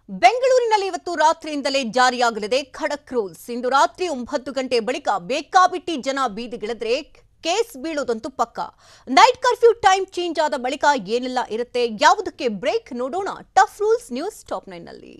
ಬೆಂಗಳೂರಿನಲ್ಲಿ ಇವತ್ತು ರಾತ್ರಿಯಿಂದಲೇ ಜಾರಿಯಾಗಲಿದೆ ಖಡಕ್ ರೂಲ್ಸ್. ಇಂದು ರಾತ್ರಿ 9 ಗಂಟೆ ಬಳಿಕ ಬೇಕಾಬಿಟ್ಟಿ ಜನ ಬೀದಿಗಿಳಿದ್ರೆ ಕೇಸ್ ಬೀಳೋದಂತೂ ಪಕ್ಕ. ನೈಟ್ ಕರ್ಫ್ಯೂ ಟೈಮ್ ಚೇಂಜ್ ಆದ ಬಳಿಕ ಏನೆಲ್ಲ ಇರುತ್ತೆ, ಯಾವುದಕ್ಕೆ ಬ್ರೇಕ್ ನೋಡೋಣ ಟಫ್ ರೂಲ್ಸ್ ನ್ಯೂಸ್ ಟಾಪ್ 9 ನಲ್ಲಿ.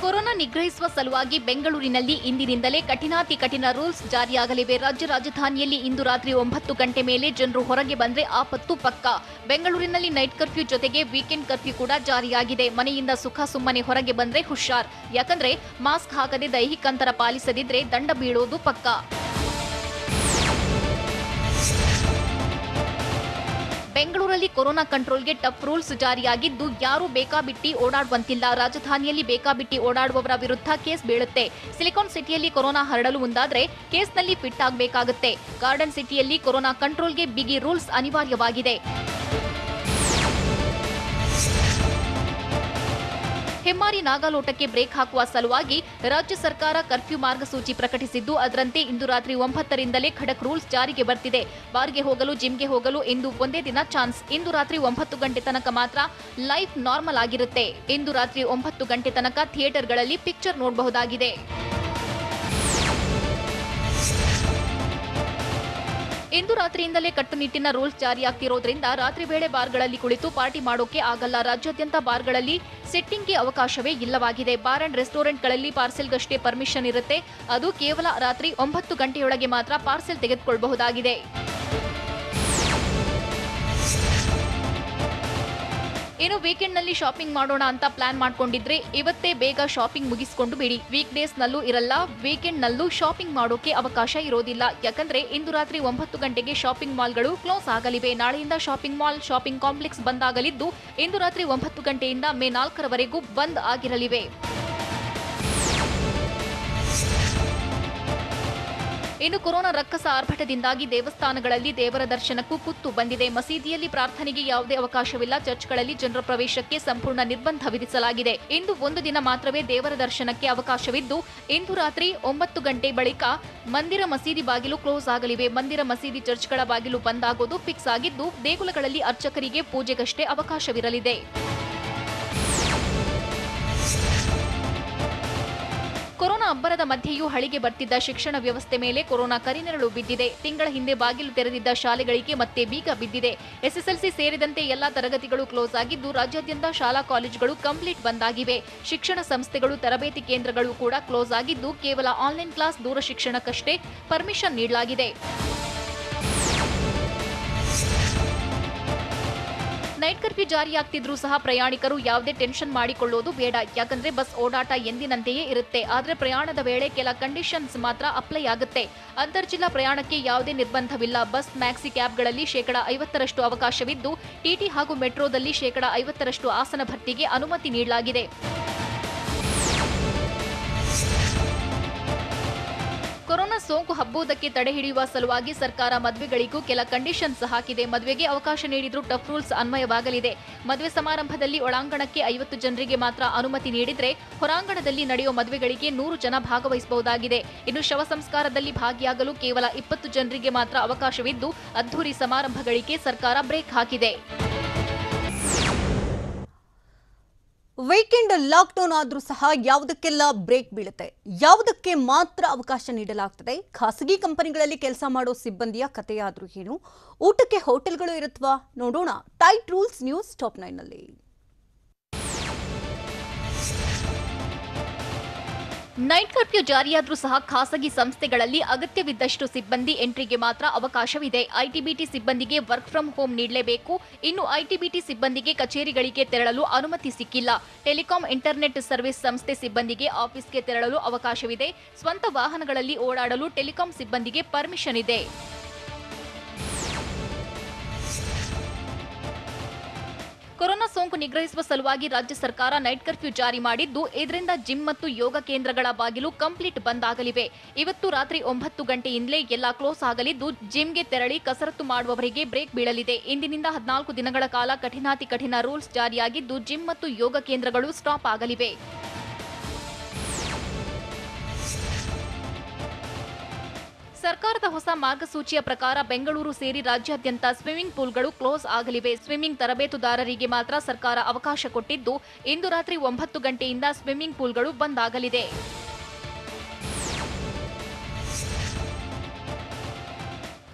ಕೊರೋನಾ ನಿಗ್ರಹಿಸುವ ಸಲುವಾಗಿ ಬೆಂಗಳೂರಿನಲ್ಲಿ ಇಂದಿನಿಂದಲೇ ಕಠಿಣಾತಿ ಕಠಿಣ ರೂಲ್ಸ್ ಜಾರಿಯಾಗಲಿವೆ. ರಾಜ್ಯ ರಾಜಧಾನಿಯಲ್ಲಿ ಇಂದು ರಾತ್ರಿ 9 ಗಂಟೆ ಮೇಲೆ ಜನರು ಹೊರಗೆ ಬಂದ್ರೆ ಆಪತ್ತು ಪಕ್ಕ. ಬೆಂಗಳೂರಿನಲ್ಲಿ ನೈಟ್ ಕರ್ಫ್ಯೂ ಜೊತೆಗೆ ವೀಕೆಂಡ್ ಕರ್ಫ್ಯೂ ಕೂಡ ಜಾರಿಯಾಗಿದೆ. ಮನೆಯಿಂದ ಸುಖ ಸುಮ್ಮನೆ ಹೊರಗೆ ಬಂದ್ರೆ ಹುಷಾರ್, ಯಾಕಂದ್ರೆ ಮಾಸ್ಕ್ ಹಾಕದೆ ದೈಹಿಕ ಅಂತರ ಪಾಲಿಸದಿದ್ರೆ ದಂಡ ಬೀಳೋದು ಪಕ್ಕ. ಬೆಂಗಳೂರಲ್ಲಿ ಕೊರೋನಾ ಕಂಟ್ರೋಲ್ಗೆ ಟಫ್ ರೂಲ್ಸ್ ಜಾರಿಯಾಗಿದ್ದು ಯಾರೂ ಬೇಕಾಬಿಟ್ಟಿ ಓಡಾಡುವಂತಿಲ್ಲ. ರಾಜಧಾನಿಯಲ್ಲಿ ಬೇಕಾಬಿಟ್ಟಿ ಓಡಾಡುವವರ ವಿರುದ್ಧ ಕೇಸ್ ಬೀಳುತ್ತೆ. ಸಿಲಿಕಾನ್ ಸಿಟಿಯಲ್ಲಿ ಕೊರೋನಾ ಹರಡಲು ಮುಂದಾದ್ರೆ ಕೇಸ್ನಲ್ಲಿ ಫಿಟ್ ಆಗಬೇಕಾಗುತ್ತೆ. ಗಾರ್ಡನ್ ಸಿಟಿಯಲ್ಲಿ ಕೊರೋನಾ ಕಂಟ್ರೋಲ್ಗೆ ಬಿಗಿ ರೂಲ್ಸ್ ಅನಿವಾರ್ಯವಾಗಿದೆ. ಹೆಮ್ಮಾರಿ ನಾಗಾಲೋಟಕ್ಕೆ ಬ್ರೇಕ್ ಹಾಕುವ ಸಲುವಾಗಿ ರಾಜ್ಯ ಸರ್ಕಾರ ಕರ್ಫ್ಯೂ ಮಾರ್ಗಸೂಚಿ ಪ್ರಕಟಿಸಿದ್ದು, ಅದರಂತೆ ಇಂದು ರಾತ್ರಿ 9ರಿಂದಲೇ ಖಡಕ್ ರೂಲ್ಸ್ ಜಾರಿಗೆ ಬರ್ತಿದೆ. ಬಾರ್ಗೆ ಹೋಗಲು, ಜಿಮ್ಗೆ ಹೋಗಲು ಇಂದು ಒಂದೇ ದಿನ ಚಾನ್ಸ್. ಇಂದು ರಾತ್ರಿ 9 ಗಂಟೆ ತನಕ ಮಾತ್ರ ಲೈಫ್ ನಾರ್ಮಲ್ ಆಗಿರುತ್ತೆ. ಇಂದು ರಾತ್ರಿ 9 ಗಂಟೆ ತನಕ ಥಿಯೇಟರ್ಗಳಲ್ಲಿ ಪಿಕ್ಚರ್ ನೋಡಬಹುದಾಗಿದೆ. ಇಂದು ರಾತ್ರಿಯಿಂದಲೇ ಕಟ್ಟುನಿಟ್ಟಿನ ರೂಲ್ಸ್ ಜಾರಿಯಾಗ್ತಿರೋದ್ರಿಂದ ರಾತ್ರಿ ವೇಳೆ ಬಾರ್ಗಳಲ್ಲಿ ಕುಳಿತು ಪಾರ್ಟಿ ಮಾಡೋಕೆ ಆಗಲ್ಲ. ರಾಜ್ಯಾದ್ಯಂತ ಬಾರ್ಗಳಲ್ಲಿ ಸೆಟ್ಟಿಂಗ್ಗೆ ಅವಕಾಶವೇ ಇಲ್ಲವಾಗಿದೆ. ಬಾರ್ ಅಂಡ್ ರೆಸ್ಟೋರೆಂಟ್ಗಳಲ್ಲಿ ಪಾರ್ಸೆಲ್ಗಷ್ಟೇ ಪರ್ಮಿಷನ್ ಇರುತ್ತೆ. ಅದು ಕೇವಲ ರಾತ್ರಿ 9 ಗಂಟೆಯೊಳಗೆ ಮಾತ್ರ ಪಾರ್ಸೆಲ್ ತೆಗೆದುಕೊಳ್ಳಬಹುದಾಗಿದೆ. ಇನ್ನು ವೀಕೆಂಡ್ನಲ್ಲಿ ಶಾಪಿಂಗ್ ಮಾಡೋಣ ಅಂತ ಪ್ಲಾನ್ ಮಾಡ್ಕೊಂಡಿದ್ರೆ ಇವತ್ತೇ ಬೇಗ ಶಾಪಿಂಗ್ ಮುಗಿಸಿಕೊಂಡು ಬಿಡಿ. ವೀಕ್ ಡೇಸ್ನಲ್ಲೂ ಇರಲ್ಲ, ವೀಕೆಂಡ್ನಲ್ಲೂ ಶಾಪಿಂಗ್ ಮಾಡೋಕೆ ಅವಕಾಶ ಇರೋದಿಲ್ಲ. ಯಾಕಂದ್ರೆ ಇಂದು ರಾತ್ರಿ 9 ಗಂಟೆಗೆ ಶಾಪಿಂಗ್ ಮಾಲ್ಗಳು ಕ್ಲೋಸ್ ಆಗಲಿವೆ. ನಾಳೆಯಿಂದ ಶಾಪಿಂಗ್ ಮಾಲ್, ಶಾಪಿಂಗ್ ಕಾಂಪ್ಲೆಕ್ಸ್ ಬಂದ್ ಆಗಲಿದ್ದು, ಇಂದು ರಾತ್ರಿ 9 ಗಂಟೆಯಿಂದ ಮೇ 4ರವರೆಗೂ ಬಂದ್ ಆಗಿರಲಿವೆ. ಇನ್ನು ಕೊರೋನಾ ರಕ್ಕಸ ಆರ್ಭಟದಿಂದಾಗಿ ದೇವಸ್ಥಾನಗಳಲ್ಲಿ ದೇವರ ದರ್ಶನಕ್ಕೂ ಕುತ್ತು ಬಂದಿದೆ. ಮಸೀದಿಯಲ್ಲಿ ಪ್ರಾರ್ಥನೆಗೆ ಯಾವುದೇ ಅವಕಾಶವಿಲ್ಲ. ಚರ್ಚ್ಗಳಲ್ಲಿ ಜನರ ಪ್ರವೇಶಕ್ಕೆ ಸಂಪೂರ್ಣ ನಿರ್ಬಂಧ ವಿಧಿಸಲಾಗಿದೆ. ಇಂದು ಒಂದು ದಿನ ಮಾತ್ರವೇ ದೇವರ ದರ್ಶನಕ್ಕೆ ಅವಕಾಶವಿದ್ದು, ಇಂದು ರಾತ್ರಿ 9 ಗಂಟೆ ಬಳಿಕ ಮಂದಿರ, ಮಸೀದಿ ಬಾಗಿಲು ಕ್ಲೋಸ್ ಆಗಲಿವೆ. ಮಂದಿರ, ಮಸೀದಿ, ಚರ್ಚ್ಗಳ ಬಾಗಿಲು ಬಂದ್ ಆಗೋದು ಫಿಕ್ಸ್ ಆಗಿದ್ದು, ದೇಗುಲಗಳಲ್ಲಿ ಅರ್ಚಕರಿಗೆ ಪೂಜೆಗಷ್ಟೇ ಅವಕಾಶವಿರಲಿದೆ. ಕೊರೋನಾ ಅಬ್ಬರದ ಮಧ್ಯೆಯೂ ಹಳಿಗೆ ಬರ್ತಿದ್ದ ಶಿಕ್ಷಣ ವ್ಯವಸ್ಥೆ ಮೇಲೆ ಕೊರೋನಾ ಕರಿನೆರಳು ಬಿದ್ದಿದೆ. ತಿಂಗಳ ಹಿಂದೆ ಬಾಗಿಲು ತೆರೆದಿದ್ದ ಶಾಲೆಗಳಿಗೆ ಮತ್ತೆ ಬೀಗ ಬಿದ್ದಿದೆ. ಎಸ್ಎಸ್ಎಲ್ಸಿ ಸೇರಿದಂತೆ ಎಲ್ಲಾ ತರಗತಿಗಳು ಕ್ಲೋಸ್ ಆಗಿದ್ದು, ರಾಜ್ಯಾದ್ಯಂತ ಶಾಲಾ ಕಾಲೇಜುಗಳು ಕಂಪ್ಲೀಟ್ ಬಂದ್ ಆಗಿವೆ. ಶಿಕ್ಷಣ ಸಂಸ್ಥೆಗಳು, ತರಬೇತಿ ಕೇಂದ್ರಗಳು ಕೂಡ ಕ್ಲೋಸ್ ಆಗಿದ್ದು, ಕೇವಲ ಆನ್ಲೈನ್ ಕ್ಲಾಸ್, ದೂರ ಶಿಕ್ಷಣಕ್ಕಷ್ಟೇ ಪರ್ಮಿಷನ್ ನೀಡಲಾಗಿದೆ. ನೈಟ್ ಕರ್ಫ್ಯೂ ಜಾರಿಯಾಗ್ತಿದ್ರೂ ಸಹ ಪ್ರಯಾಣಿಕರು ಯಾವುದೇ ಟೆನ್ಷನ್ ಮಾಡಿಕೊಳ್ಳೋದು ಬೇಡ. ಯಾಕಂದ್ರೆ ಬಸ್ ಓಡಾಟ ಎಂದಿನಂತೆಯೇ ಇರುತ್ತೆ. ಆದರೆ ಪ್ರಯಾಣದ ವೇಳೆ ಕೆಲ ಕಂಡೀಷನ್ಸ್ ಮಾತ್ರ ಅಪ್ಲೈ ಆಗುತ್ತೆ. ಅಂತರ್ಜಿಲ್ಲಾ ಪ್ರಯಾಣಕ್ಕೆ ಯಾವುದೇ ನಿರ್ಬಂಧವಿಲ್ಲ. ಬಸ್, ಮ್ಯಾಕ್ಸಿ ಕ್ಯಾಬ್ಗಳಲ್ಲಿ 50% ಅವಕಾಶವಿದ್ದು, ಟಿಟಿ ಹಾಗೂ ಮೆಟ್ರೋದಲ್ಲಿ 50% ಆಸನ ಭರ್ತಿಗೆ ಅನುಮತಿ ನೀಡಲಾಗಿದೆ. ಕೊರೋನಾ ಸೋಂಕು ಹಬ್ಬುವುದಕ್ಕೆ ತಡೆ ಹಿಡಿಯುವ ಸಲುವಾಗಿ ಸರ್ಕಾರ ಮದುವೆಗಳಿಗೂ ಕೆಲ ಕಂಡೀಷನ್ಸ್ ಹಾಕಿದೆ. ಮದುವೆಗೆ ಅವಕಾಶ ನೀಡಿದ್ರೂ ಟಫ್ ರೂಲ್ಸ್ ಅನ್ವಯವಾಗಲಿದೆ. ಮದುವೆ ಸಮಾರಂಭದಲ್ಲಿ ಒಳಾಂಗಣಕ್ಕೆ 50 ಜನರಿಗೆ ಮಾತ್ರ ಅನುಮತಿ ನೀಡಿದ್ರೆ, ಹೊರಾಂಗಣದಲ್ಲಿ ನಡೆಯುವ ಮದುವೆಗಳಿಗೆ 100 ಜನ ಭಾಗವಹಿಸಬಹುದಾಗಿದೆ. ಇನ್ನು ಶವ ಸಂಸ್ಕಾರದಲ್ಲಿ ಭಾಗಿಯಾಗಲು ಕೇವಲ 20 ಜನರಿಗೆ ಮಾತ್ರ ಅವಕಾಶವಿದ್ದು, ಅದ್ದೂರಿ ಸಮಾರಂಭಗಳಿಗೆ ಸರ್ಕಾರ ಬ್ರೇಕ್ ಹಾಕಿದೆ. ವೀಕೆಂಡ್ ಲಾಕ್ಡೌನ್ ಆದ್ರೂ ಸಹ ಯಾವುದಕ್ಕೆಲ್ಲ ಬ್ರೇಕ್ ಬೀಳುತ್ತೆ, ಯಾವುದಕ್ಕೆ ಮಾತ್ರ ಅವಕಾಶ ನೀಡಲಾಗ್ತದೆ, ಖಾಸಗಿ ಕಂಪನಿಗಳಲ್ಲಿ ಕೆಲಸ ಮಾಡೋ ಸಿಬ್ಬಂದಿಯ ಕಥೆಯಾದ್ರೂ ಏನು, ಊಟಕ್ಕೆ ಹೋಟೆಲ್ಗಳು ಇರುತ್ತವಾ, ನೋಡೋಣ ಟೈಟ್ ರೂಲ್ಸ್ ನ್ಯೂಸ್ ಟಾಪ್ 9 ನಲ್ಲಿ. ನೈಟ್ ಕರ್ಫ್ಯೂ ಜಾರಿಯಾದ್ರೂ ಸಹ ಖಾಸಗಿ ಸಂಸ್ಥೆಗಳಲ್ಲಿ ಅಗತ್ಯವಿದ್ದಷ್ಟು ಸಿಬ್ಬಂದಿ ಎಂಟ್ರಿಗೆ ಮಾತ್ರ ಅವಕಾಶವಿದೆ. ಐಟಿಬಿಟಿ ಸಿಬ್ಬಂದಿಗೆ ವರ್ಕ್ ಫ್ರಂ ಹೋಮ್ ನೀಡಲೇಬೇಕು. ಇನ್ನು ಐಟಿಬಿಟಿ ಸಿಬ್ಬಂದಿಗೆ ಕಚೇರಿಗಳಿಗೆ ತೆರಳಲು ಅನುಮತಿ ಸಿಕ್ಕಿಲ್ಲ. ಟೆಲಿಕಾಂ, ಇಂಟರ್ನೆಟ್ ಸರ್ವಿಸ್ ಸಂಸ್ಥೆ ಸಿಬ್ಬಂದಿಗೆ ಆಫೀಸ್ಗೆ ತೆರಳಲು ಅವಕಾಶವಿದೆ. ಸ್ವಂತ ವಾಹನಗಳಲ್ಲಿ ಓಡಾಡಲು ಟೆಲಿಕಾಂ ಸಿಬ್ಬಂದಿಗೆ ಪರ್ಮಿಷನ್ ಇದೆ. ಕೊರೋನಾ ಸೋಂಕು ನಿಗ್ರಹಿಸುವ ಸಲುವಾಗಿ ರಾಜ್ಯ ಸರ್ಕಾರ ನೈಟ್ ಕರ್ಫ್ಯೂ ಜಾರಿ ಮಾಡಿದ್ದು, ಇದರಿಂದ ಜಿಮ್ ಮತ್ತು ಯೋಗ ಕೇಂದ್ರಗಳ ಬಾಗಿಲು ಕಂಪ್ಲೀಟ್ ಬಂದ್ ಆಗಲಿವೆ. ಇವತ್ತು ರಾತ್ರಿ 9 ಗಂಟೆಯಿಂದಲೇ ಎಲ್ಲಾ ಕ್ಲೋಸ್ ಆಗಲಿದ್ದು, ಜಿಮ್ಗೆ ತೆರಳಿ ಕಸರತ್ತು ಮಾಡುವವರಿಗೆ ಬ್ರೇಕ್ ಬೀಳಲಿದೆ. ಇಂದಿನಿಂದ 14 ದಿನಗಳ ಕಾಲ ಕಠಿಣಾತಿ ಕಠಿಣ ರೂಲ್ಸ್ ಜಾರಿಯಾಗಿದ್ದು, ಜಿಮ್ ಮತ್ತು ಯೋಗ ಕೇಂದ್ರಗಳು ಸ್ಟಾಪ್ ಆಗಲಿವೆ. ಸರ್ಕಾರದ ಹೊಸ ಮಾರ್ಗಸೂಚಿಯ ಪ್ರಕಾರ ಬೆಂಗಳೂರು ಸೇರಿ ರಾಜ್ಯಾದ್ಯಂತ ಸ್ವಿಮ್ಮಿಂಗ್ ಪೂಲ್ಗಳು ಕ್ಲೋಸ್ ಆಗಲಿವೆ. ಸ್ವಿಮ್ಮಿಂಗ್ ತರಬೇತುದಾರರಿಗೆ ಮಾತ್ರ ಸರ್ಕಾರ ಅವಕಾಶ ಕೊಟ್ಟಿದ್ದು, ಇಂದು ರಾತ್ರಿ 9 ಗಂಟೆಯಿಂದ ಸ್ವಿಮ್ಮಿಂಗ್ ಪೂಲ್ಗಳು ಬಂದ್ ಆಗಲಿದೆ.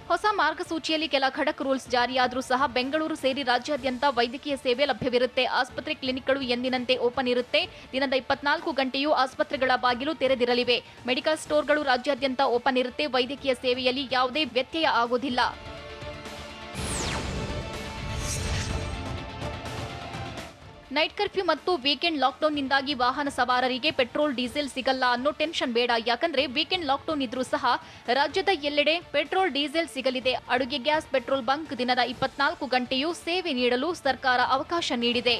ಹೊಸ ಮಾರ್ಗಸೂಚಿಯಲ್ಲಿ ಕೆಲ ಖಡಕ್ ರೂಲ್ಸ್ ಜಾರಿಯಾದರೂ ಸಹ ಬೆಂಗಳೂರು ಸೇರಿ ರಾಜ್ಯಾದ್ಯಂತ ವೈದ್ಯಕೀಯ ಸೇವೆ ಲಭ್ಯವಿರುತ್ತೆ. ಆಸ್ಪತ್ರೆ ಕ್ಲಿನಿಕ್ಗಳು ಎಂದಿನಂತೆ ಓಪನ್ ಇರುತ್ತೆ. ದಿನದ 24 ಗಂಟೆಯೂ ಆಸ್ಪತ್ರೆಗಳ ಬಾಗಿಲು ತೆರೆದಿರಲಿವೆ. ಮೆಡಿಕಲ್ ಸ್ಟೋರ್ಗಳು ರಾಜ್ಯಾದ್ಯಂತ ಓಪನ್ ಇರುತ್ತೆ. ವೈದ್ಯಕೀಯ ಸೇವೆಯಲ್ಲಿ ಯಾವುದೇ ವ್ಯತ್ಯಯ ಆಗುವುದಿಲ್ಲ. ನೈಟ್ ಕರ್ಫ್ಯೂ ಮತ್ತು ವೀಕೆಂಡ್ ಲಾಕ್ಡೌನ್ನಿಂದಾಗಿ ವಾಹನ ಸವಾರರಿಗೆ ಪೆಟ್ರೋಲ್ ಡೀಸೆಲ್ ಸಿಗಲ್ಲ ಅನ್ನೋ ಟೆನ್ಷನ್ ಬೇಡ. ಯಾಕಂದ್ರೆ ವೀಕೆಂಡ್ ಲಾಕ್ಡೌನ್ ಇದ್ರೂ ಸಹ ರಾಜ್ಯದ ಎಲ್ಲೆಡೆ ಪೆಟ್ರೋಲ್ ಡೀಸೆಲ್ ಸಿಗಲಿದೆ. ಅಡುಗೆ ಗ್ಯಾಸ್, ಪೆಟ್ರೋಲ್ ಬಂಕ್ ದಿನದ 24 ಗಂಟೆಯೂ ಸೇವೆ ನೀಡಲು ಸರ್ಕಾರ ಅವಕಾಶ ನೀಡಿದೆ.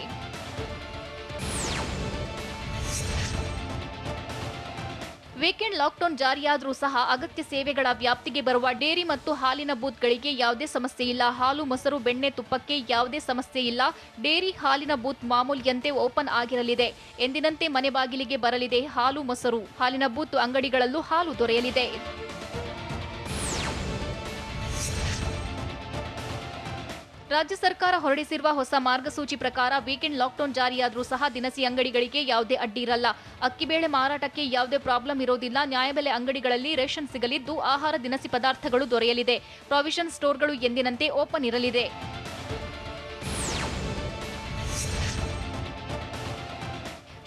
ವೀಕೆಂಡ್ ಲಾಕ್ಡೌನ್ ಜಾರಿಯಾದರೂ ಸಹ ಅಗತ್ಯ ಸೇವೆಗಳ ವ್ಯಾಪ್ತಿಗೆ ಬರುವ ಡೇರಿ ಮತ್ತು ಹಾಲಿನ ಬೂತ್ಗಳಿಗೆ ಯಾವುದೇ ಸಮಸ್ಯೆ ಇಲ್ಲ. ಹಾಲು, ಮೊಸರು, ಬೆಣ್ಣೆ, ತುಪ್ಪಕ್ಕೆ ಯಾವುದೇ ಸಮಸ್ಯೆ ಇಲ್ಲ. ಡೇರಿ, ಹಾಲಿನ ಬೂತ್ ಮಾಮೂಲಿಯಂತೆ ಓಪನ್ ಆಗಿರಲಿದೆ. ಎಂದಿನಂತೆ ಮನೆ ಬಾಗಿಲಿಗೆ ಬರಲಿದೆ ಹಾಲು, ಮೊಸರು. ಹಾಲಿನ ಬೂತ್ ಅಂಗಡಿಗಳಲ್ಲೂ ಹಾಲು ದೊರೆಯಲಿದೆ. ರಾಜ್ಯ ಸರ್ಕಾರ ಹೊರಡಿಸಿರುವ ಹೊಸ ಮಾರ್ಗಸೂಚಿ ಪ್ರಕಾರ ವೀಕೆಂಡ್ ಲಾಕ್ಡೌನ್ ಜಾರಿಯಾದರೂ ಸಹ ದಿನಸಿ ಅಂಗಡಿಗಳಿಗೆ ಯಾವುದೇ ಅಡ್ಡಿ ಇರಲ್ಲ. ಅಕ್ಕಿಬೇಳೆ ಮಾರಾಟಕ್ಕೆ ಯಾವುದೇ ಪ್ರಾಬ್ಲಮ್ ಇರೋದಿಲ್ಲ. ನ್ಯಾಯಬೆಲೆ ಅಂಗಡಿಗಳಲ್ಲಿ ರೇಷನ್ ಸಿಗಲಿದ್ದು, ಆಹಾರ ದಿನಸಿ ಪದಾರ್ಥಗಳು ದೊರೆಯಲಿದೆ. ಪ್ರಾವಿಷನ್ ಸ್ಟೋರ್ಗಳು ಎಂದಿನಂತೆ ಓಪನ್ ಇರಲಿದೆ.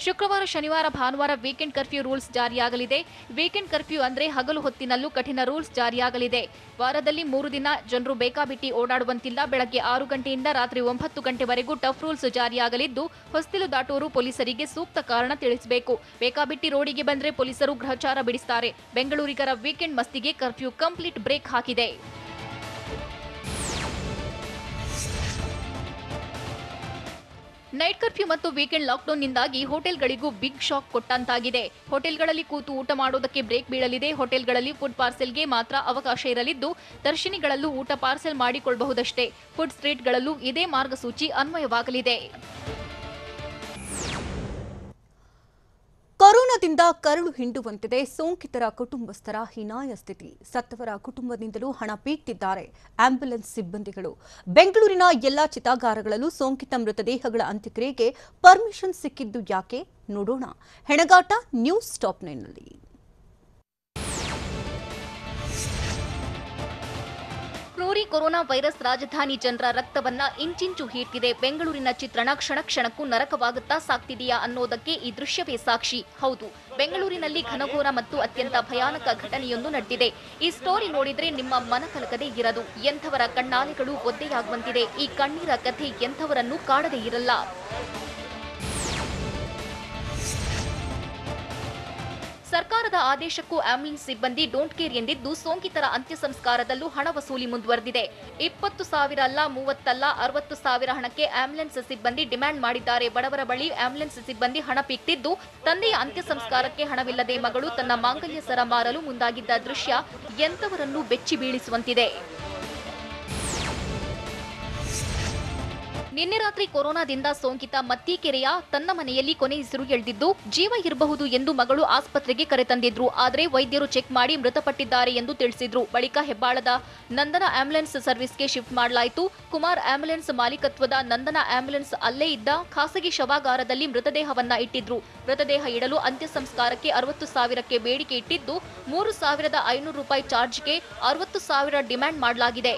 ಶುಕ್ರವಾರ, ಶನಿವಾರ, ಭಾನುವಾರ ವೀಕೆಂಡ್ ಕರ್ಫ್ಯೂ ರೂಲ್ಸ್ ಜಾರಿಯಾಗಲಿದೆ. ವೀಕೆಂಡ್ ಕರ್ಫ್ಯೂ ಅಂದ್ರೆ ಹಗಲು ಹೊತ್ತಿನಲ್ಲೂ ಕಠಿಣ ರೂಲ್ಸ್ ಜಾರಿಯಾಗಲಿದೆ. ವಾರದಲ್ಲಿ 3 ದಿನ ಜನರು ಬೇಕಾಬಿಟ್ಟಿ ಓಡಾಡುವಂತಿಲ್ಲ. ಬೆಳಗ್ಗೆ 6 ಗಂಟೆಯಿಂದ ರಾತ್ರಿ 9 ಗಂಟೆವರೆಗೂ ಟಫ್ ರೂಲ್ಸ್ ಜಾರಿಯಾಗಲಿದ್ದು, ಹೊಸ್ತಿಲು ದಾಟುವವರು ಪೊಲೀಸರಿಗೆ ಸೂಕ್ತ ಕಾರಣ ತಿಳಿಸಬೇಕು. ಬೇಕಾಬಿಟ್ಟಿ ರೋಡಿಗೆ ಬಂದ್ರೆ ಪೊಲೀಸರು ಗ್ರಹಚಾರ ಬಿಡಿಸ್ತಾರೆ. ಬೆಂಗಳೂರಿಗರ ವೀಕೆಂಡ್ ಮಸ್ತಿಗೆ ಕರ್ಫ್ಯೂ ಕಂಪ್ಲೀಟ್ ಬ್ರೇಕ್ ಹಾಕಿದೆ. ನೈಟ್ ಕರ್ಫ್ಯೂ ಮತ್ತು ವೀಕೆಂಡ್ ಲಾಕ್ಡೌನ್ನಿಂದಾಗಿ ಹೋಟೆಲ್ಗಳಿಗೂ ಬಿಗ್ ಶಾಕ್ ಕೊಟ್ಟಂತಾಗಿದೆ. ಹೋಟೆಲ್ಗಳಲ್ಲಿ ಕೂತು ಊಟ ಮಾಡೋದಕ್ಕೆ ಬ್ರೇಕ್ ಬೀಳಲಿದೆ. ಹೋಟೆಲ್ಗಳಲ್ಲಿ ಫುಡ್ ಪಾರ್ಸೆಲ್ಗೆ ಮಾತ್ರ ಅವಕಾಶ ಇರಲಿದ್ದು, ದರ್ಶಿನಿಗಳಲ್ಲೂ ಊಟ ಪಾರ್ಸೆಲ್ ಮಾಡಿಕೊಳ್ಳಬಹುದಷ್ಟೇ. ಫುಡ್ ಸ್ಟ್ರೀಟ್ಗಳಲ್ಲೂ ಇದೇ ಮಾರ್ಗಸೂಚಿ ಅನ್ವಯವಾಗಲಿದೆ. ಕೊರೋನಾದಿಂದ ಕರುಳು ಹಿಂಡುವಂತಿದೆ ಸೋಂಕಿತರ ಕುಟುಂಬಸ್ಥರ ಹೀನಾಯ ಸ್ಥಿತಿ. ಸತ್ತವರ ಕುಟುಂಬದಿಂದಲೂ ಹಣ ಪೀಕ್ತಿದ್ದಾರೆ ಆಂಬ್ಯುಲೆನ್ಸ್ ಸಿಬ್ಬಂದಿಗಳು. ಬೆಂಗಳೂರಿನ ಎಲ್ಲಾ ಚಿತಾಗಾರಗಳಲ್ಲೂ ಸೋಂಕಿತ ಮೃತದೇಹಗಳ ಅಂತ್ಯಕ್ರಿಯೆಗೆ ಪರ್ಮಿಷನ್ ಸಿಕ್ಕಿದ್ದು ಯಾಕೆ ನೋಡೋಣ. ಹೆಣಗಾಟ ನ್ಯೂಸ್ ಟಾಪ್ 9ನಲ್ಲಿ. ಕ್ರೂರಿ ಕೊರೋನಾ ವೈರಸ್ ರಾಜಧಾನಿ ಜನರ ರಕ್ತವನ್ನ ಇಂಚಿಂಚು ಹೀರ್ತಿದೆ. ಬೆಂಗಳೂರಿನ ಚಿತ್ರಣ ಕ್ಷಣ ಕ್ಷಣಕ್ಕೂ ನರಕವಾಗುತ್ತಾ ಸಾಕ್ತಿದೆಯಾ ಅನ್ನೋದಕ್ಕೆ ಈ ದೃಶ್ಯವೇ ಸಾಕ್ಷಿ. ಹೌದು, ಬೆಂಗಳೂರಿನಲ್ಲಿ ಘನಘೋರ ಮತ್ತು ಅತ್ಯಂತ ಭಯಾನಕ ಘಟನೆಯೊಂದು ನಡೆದಿದೆ. ಈ ಸ್ಟೋರಿ ನೋಡಿದ್ರೆ ನಿಮ್ಮ ಮನ ಕಲಕದೇ ಇರದು. ಎಂಥವರ ಕಣ್ಣಾಲೆಗಳು ಒದ್ದೆಯಾಗುವಂತಿದೆ. ಈ ಕಣ್ಣೀರ ಕಥೆ ಎಂಥವರನ್ನೂ ಕಾಡದೇ ಇರಲ್ಲ. ಸರ್ಕಾರದ ಆದೇಶಕ್ಕೂ ಆಂಬ್ಯುಲೆನ್ಸ್ ಸಿಬ್ಬಂದಿ ಡೋಂಟ್ ಕೇರ್ ಎಂದಿದ್ದು, ಸೋಂಕಿತರ ಅಂತ್ಯ ಸಂಸ್ಕಾರದಲ್ಲೂ ಹಣ ವಸೂಲಿ ಮುಂದುವರೆದಿದೆ. 20,000 ಅಲ್ಲ, 30 ಅಲ್ಲ, 60,000 ಹಣಕ್ಕೆ ಆಂಬ್ಯುಲೆನ್ಸ್ ಸಿಬ್ಬಂದಿ ಡಿಮ್ಯಾಂಡ್ ಮಾಡಿದ್ದಾರೆ. ಬಡವರ ಬಳಿ ಆಂಬ್ಯುಲೆನ್ಸ್ ಸಿಬ್ಬಂದಿ ಹಣ ಪೀಕ್ತಿದ್ದು, ತಂದೆಯ ಅಂತ್ಯ ಸಂಸ್ಕಾರಕ್ಕೆ ಹಣವಿಲ್ಲದೆ ಮಗಳು ತನ್ನ ಮಾಂಗಲ್ಯ ಸರ ಮಾರಲು ಮುಂದಾಗಿದ್ದ ದೃಶ್ಯ ಎಂಥವರನ್ನೂ ಬೆಚ್ಚಿ ಬೀಳಿಸುವಂತಿದೆ. ನಿನ್ನೆ ರಾತ್ರಿ ಕೊರೋನಾದಿಂದ ಸೋಂಕಿತ ಮತ್ತೀಕೆರೆಯ ತನ್ನ ಮನೆಯಲ್ಲಿ ಕೊನೆಯುಸಿರು ಎಳೆದಿದ್ದು, ಜೀವ ಇರಬಹುದು ಎಂದು ಮಗಳು ಆಸ್ಪತ್ರೆಗೆ ಕರೆತಂದಿದ್ರು. ಆದರೆ ವೈದ್ಯರು ಚೆಕ್ ಮಾಡಿ ಮೃತಪಟ್ಟಿದ್ದಾರೆ ಎಂದು ತಿಳಿಸಿದ್ರು. ಬಳಿಕ ಹೆಬ್ಬಾಳದ ನಂದನ ಆಂಬ್ಯುಲೆನ್ಸ್ ಸರ್ವಿಸ್ಗೆ ಶಿಫ್ಟ್ ಮಾಡಲಾಯಿತು. ಕುಮಾರ್ ಆಂಬ್ಯುಲೆನ್ಸ್ ಮಾಲೀಕತ್ವದ ನಂದನ ಆಂಬ್ಯುಲೆನ್ಸ್ ಅಲ್ಲೇ ಇದ್ದ ಖಾಸಗಿ ಶವಾಗಾರದಲ್ಲಿ ಮೃತದೇಹವನ್ನ ಇಟ್ಟಿದ್ರು. ಮೃತದೇಹ ಇಡಲು ಅಂತ್ಯ ಸಂಸ್ಕಾರಕ್ಕೆ 60,000ಕ್ಕೆ ಬೇಡಿಕೆ ಇಟ್ಟಿದ್ದು, 3,500 ರೂಪಾಯಿ ಚಾರ್ಜ್ಗೆ 60,000 ಡಿಮ್ಯಾಂಡ್ ಮಾಡಲಾಗಿದೆ.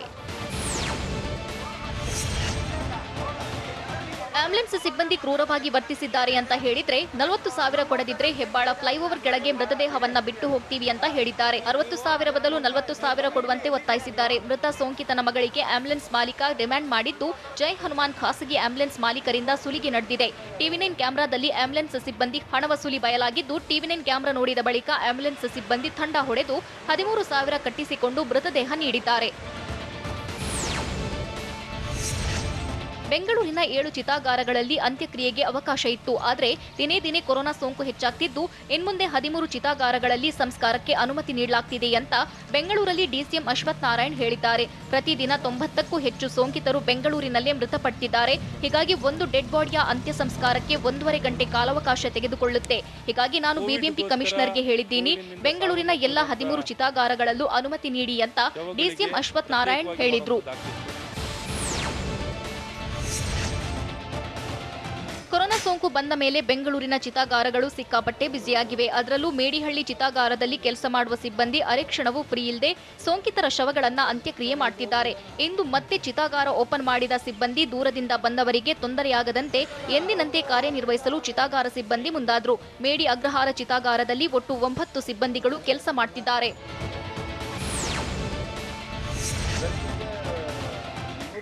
ಆಂಬ್ಯುಲೆನ್ಸ್ ಸಿಬ್ಬಂದಿ ಕ್ರೂರವಾಗಿ ವರ್ತಿಸಿದ್ದಾರೆ ಅಂತ ಹೇಳಿದ್ರೆ 40,000 ಕೊಡದಿದ್ರೆ ಹೆಬ್ಬಾಳ ಫ್ಲೈಓವರ್ ಕೆಳಗೆ ಮೃತದೇಹವನ್ನ ಬಿಟ್ಟು ಹೋಗ್ತೀವಿ ಅಂತ ಹೇಳಿದ್ದಾರೆ. 60,000 ಬದಲು 40,000 ಕೊಡುವಂತೆ ಒತ್ತಾಯಿಸಿದ್ದಾರೆ. ಮೃತ ಸೋಂಕಿತನ ಮಗಳಿಗೆ ಆಂಬ್ಯುಲೆನ್ಸ್ ಮಾಲೀಕ ಡಿಮ್ಯಾಂಡ್ ಮಾಡಿದ್ದು, ಜೈ ಹನುಮಾನ್ ಖಾಸಗಿ ಆಂಬ್ಯುಲೆನ್ಸ್ ಮಾಲೀಕರಿಂದ ಸುಲಿಗೆ ನಡೆದಿದೆ. ಟಿವಿ9 ಕ್ಯಾಮೆರಾದಲ್ಲಿ ಆಂಬ್ಯುಲೆನ್ಸ್ ಸಿಬ್ಬಂದಿ ಹಣ ವಸೂಲಿ ಬಯಲಾಗಿದ್ದು, ಟಿವಿ9 ಕ್ಯಾಮೆರಾ ನೋಡಿದ ಬಳಿಕ ಆಂಬ್ಯುಲೆನ್ಸ್ ಸಿಬ್ಬಂದಿ ತಂಡ ಹೊಡೆದು 13,000 ಕಟ್ಟಿಸಿಕೊಂಡು ಮೃತದೇಹ ನೀಡಿದ್ದಾರೆ. ಬೆಂಗಳೂರಿನ 7 ಚಿತಾಗಾರಗಳಲ್ಲಿ ಅಂತ್ಯಕ್ರಿಯೆಗೆ ಅವಕಾಶ ಇತ್ತು. ಆದರೆ ದಿನೇ ದಿನೇ ಕೊರೋನಾ ಸೋಂಕು ಹೆಚ್ಚಾಗ್ತಿದ್ದು ಇನ್ಮುಂದೆ 13 ಚಿತಾಗಾರಗಳಲ್ಲಿ ಸಂಸ್ಕಾರಕ್ಕೆ ಅನುಮತಿ ನೀಡಲಾಗ್ತಿದೆ ಅಂತ ಬೆಂಗಳೂರಲ್ಲಿ ಡಿಸಿಎಂ ಅಶ್ವಥ್ ನಾರಾಯಣ್ ಹೇಳಿದ್ದಾರೆ. ಪ್ರತಿದಿನ 90ಕ್ಕೂ ಹೆಚ್ಚು ಸೋಂಕಿತರು ಬೆಂಗಳೂರಿನಲ್ಲೇ ಮೃತಪಟ್ಟಿದ್ದಾರೆ. ಹೀಗಾಗಿ ಒಂದು ಡೆಡ್ ಬಾಡಿಯ ಅಂತ್ಯ ಸಂಸ್ಕಾರಕ್ಕೆ 1.5 ಗಂಟೆ ಕಾಲಾವಕಾಶ ತೆಗೆದುಕೊಳ್ಳುತ್ತೆ. ಹೀಗಾಗಿ ನಾನು ಬಿಬಿಎಂಪಿ ಕಮಿಷನರ್ಗೆ ಹೇಳಿದ್ದೀನಿ, ಬೆಂಗಳೂರಿನ ಎಲ್ಲ 13 ಚಿತಾಗಾರಗಳಲ್ಲೂ ಅನುಮತಿ ನೀಡಿ ಅಂತ ಡಿಸಿಎಂ ಅಶ್ವಥ್ ನಾರಾಯಣ್ ಹೇಳಿದ್ರು. ಕೊರೋನಾ ಸೋಂಕು ಬಂದ ಮೇಲೆ ಬೆಂಗಳೂರಿನ ಚಿತಾಗಾರಗಳು ಸಿಕ್ಕಾಪಟ್ಟೆ ಬ್ಯುಸಿಯಾಗಿವೆ. ಅದರಲ್ಲೂ ಮೇಡಿಹಳ್ಳಿ ಚಿತಾಗಾರದಲ್ಲಿ ಕೆಲಸ ಮಾಡುವ ಸಿಬ್ಬಂದಿ ಅರೆಕ್ಷಣವೂ ಫ್ರೀ ಇಲ್ಲದೆ ಸೋಂಕಿತರ ಶವಗಳನ್ನು ಅಂತ್ಯಕ್ರಿಯೆ ಮಾಡ್ತಿದ್ದಾರೆ. ಇಂದು ಮತ್ತೆ ಚಿತಾಗಾರ ಓಪನ್ ಮಾಡಿದ ಸಿಬ್ಬಂದಿ ದೂರದಿಂದ ಬಂದವರಿಗೆ ತೊಂದರೆಯಾಗದಂತೆ ಎಂದಿನಂತೆ ಕಾರ್ಯನಿರ್ವಹಿಸಲು ಚಿತಾಗಾರ ಸಿಬ್ಬಂದಿ ಮುಂದಾದ್ರು. ಮೇಡಿ ಅಗ್ರಹಾರ ಚಿತಾಗಾರದಲ್ಲಿ ಒಟ್ಟು 9 ಸಿಬ್ಬಂದಿಗಳು ಕೆಲಸ ಮಾಡ್ತಿದ್ದಾರೆ.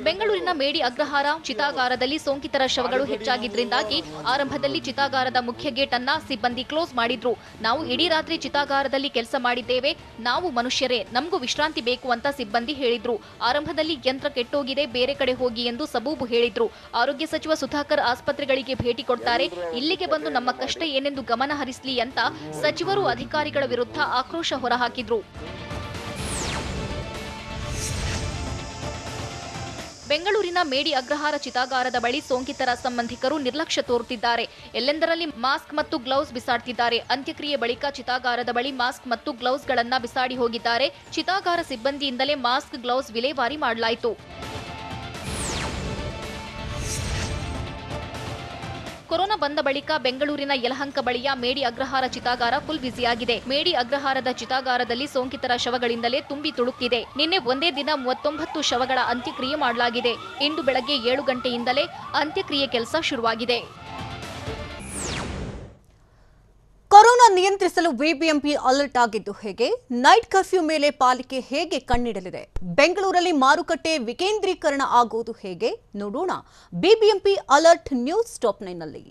ಬೆಂಗಳೂರಿನ ಮೇಡಿ ಅಗ್ರಹಾರ ಚಿತಾಗಾರದಲ್ಲಿ ಸೋಂಕಿತರ ಶವಗಳು ಹೆಚ್ಚಾಗಿದ್ರಿಂದಾಗಿ ಆರಂಭದಲ್ಲಿ ಚಿತಾಗಾರದ ಮುಖ್ಯ ಗೇಟ್ ಅನ್ನ ಸಿಬ್ಬಂದಿ ಕ್ಲೋಸ್ ಮಾಡಿದ್ರು. ನಾವು ಇಡೀ ರಾತ್ರಿ ಚಿತಾಗಾರದಲ್ಲಿ ಕೆಲಸ ಮಾಡಿದ್ದೇವೆ, ನಾವು ಮನುಷ್ಯರೇ, ನಮಗೂ ವಿಶ್ರಾಂತಿ ಬೇಕು ಅಂತ ಸಿಬ್ಬಂದಿ ಹೇಳಿದ್ರು. ಆರಂಭದಲ್ಲಿ ಯಂತ್ರ ಕೆಟ್ಟೋಗಿದೆ, ಬೇರೆ ಕಡೆ ಹೋಗಿ ಎಂದು ಸಬೂಬು ಹೇಳಿದ್ರು. ಆರೋಗ್ಯ ಸಚಿವ ಸುಧಾಕರ್ ಆಸ್ಪತ್ರೆಗಳಿಗೆ ಭೇಟಿ ಕೊಡ್ತಾರೆ, ಇಲ್ಲಿಗೆ ಬಂದು ನಮ್ಮ ಕಷ್ಟ ಏನೆಂದು ಗಮನ ಹರಿಸಲಿ ಅಂತ ಸಚಿವರು ಅಧಿಕಾರಿಗಳ ವಿರುದ್ಧ ಆಕ್ರೋಶ ಹೊರಹಾಕಿದ್ರು. ಬೆಂಗಳೂರಿನ ಮೇಡಿ ಅಗ್ರಹಾರ ಚಿತಾಗಾರದ ಬಳಿ ಸೋಂಕಿತರ ಸಂಬಂಧಿಕರು ನಿರ್ಲಕ್ಷ್ಯ ತೋರುತ್ತಿದ್ದಾರೆ. ಎಲ್ಲೆಂದರಲ್ಲಿ ಮಾಸ್ಕ್ ಮತ್ತು ಗ್ಲೌಸ್ ಬಿಸಾಡ್ತಿದ್ದಾರೆ. ಅಂತ್ಯಕ್ರಿಯೆ ಬಳಿಕ ಚಿತಾಗಾರದ ಬಳಿ ಮಾಸ್ಕ್ ಮತ್ತು ಗ್ಲೌಸ್ಗಳನ್ನು ಬಿಸಾಡಿ ಹೋಗಿದ್ದಾರೆ. ಚಿತಾಗಾರ ಸಿಬ್ಬಂದಿಯಿಂದಲೇ ಮಾಸ್ಕ್, ಗ್ಲೌಸ್ ವಿಲೇವಾರಿ ಮಾಡಲಾಯಿತು. ಕೊರೋನಾ ಬಂದ ಬಳಿಕ ಬೆಂಗಳೂರಿನ ಯಲಹಂಕ ಬಳಿಯ ಮೇಡಿ ಅಗ್ರಹಾರ ಚಿತಾಗಾರ ಫುಲ್ ಬ್ಯುಸಿಯಾಗಿದೆ. ಮೇಡಿ ಅಗ್ರಹಾರದ ಚಿತಾಗಾರದಲ್ಲಿ ಸೋಂಕಿತರ ಶವಗಳಿಂದಲೇ ತುಂಬಿ ತುಳುಕ್ತಿದೆ. ನಿನ್ನೆ ಒಂದೇ ದಿನ 39 ಶವಗಳ ಅಂತ್ಯಕ್ರಿಯೆ ಮಾಡಲಾಗಿದೆ. ಇಂದು ಬೆಳಗ್ಗೆ 7 ಗಂಟೆಯಿಂದಲೇ ಅಂತ್ಯಕ್ರಿಯೆ ಕೆಲಸ ಶುರುವಾಗಿದೆ. ಕೊರೋನಾ ನಿಯಂತ್ರಿಸಲು ಬಿಬಿಎಂಪಿ ಅಲರ್ಟ್ ಆಗಿದ್ದು ಹೇಗೆ? ನೈಟ್ ಕರ್ಫ್ಯೂ ಮೇಲೆ ಪಾಲಿಕೆ ಹೇಗೆ ಕಣ್ಣಿಡಲಿದೆ? ಬೆಂಗಳೂರಲ್ಲಿ ಮಾರುಕಟ್ಟೆ ವಿಕೇಂದ್ರೀಕರಣ ಆಗುವುದು ಹೇಗೆ? ನೋಡೋಣ ಬಿಬಿಎಂಪಿ ಅಲರ್ಟ್ ನ್ಯೂಸ್ ಟಾಪ್ 9 ನಲ್ಲಿ.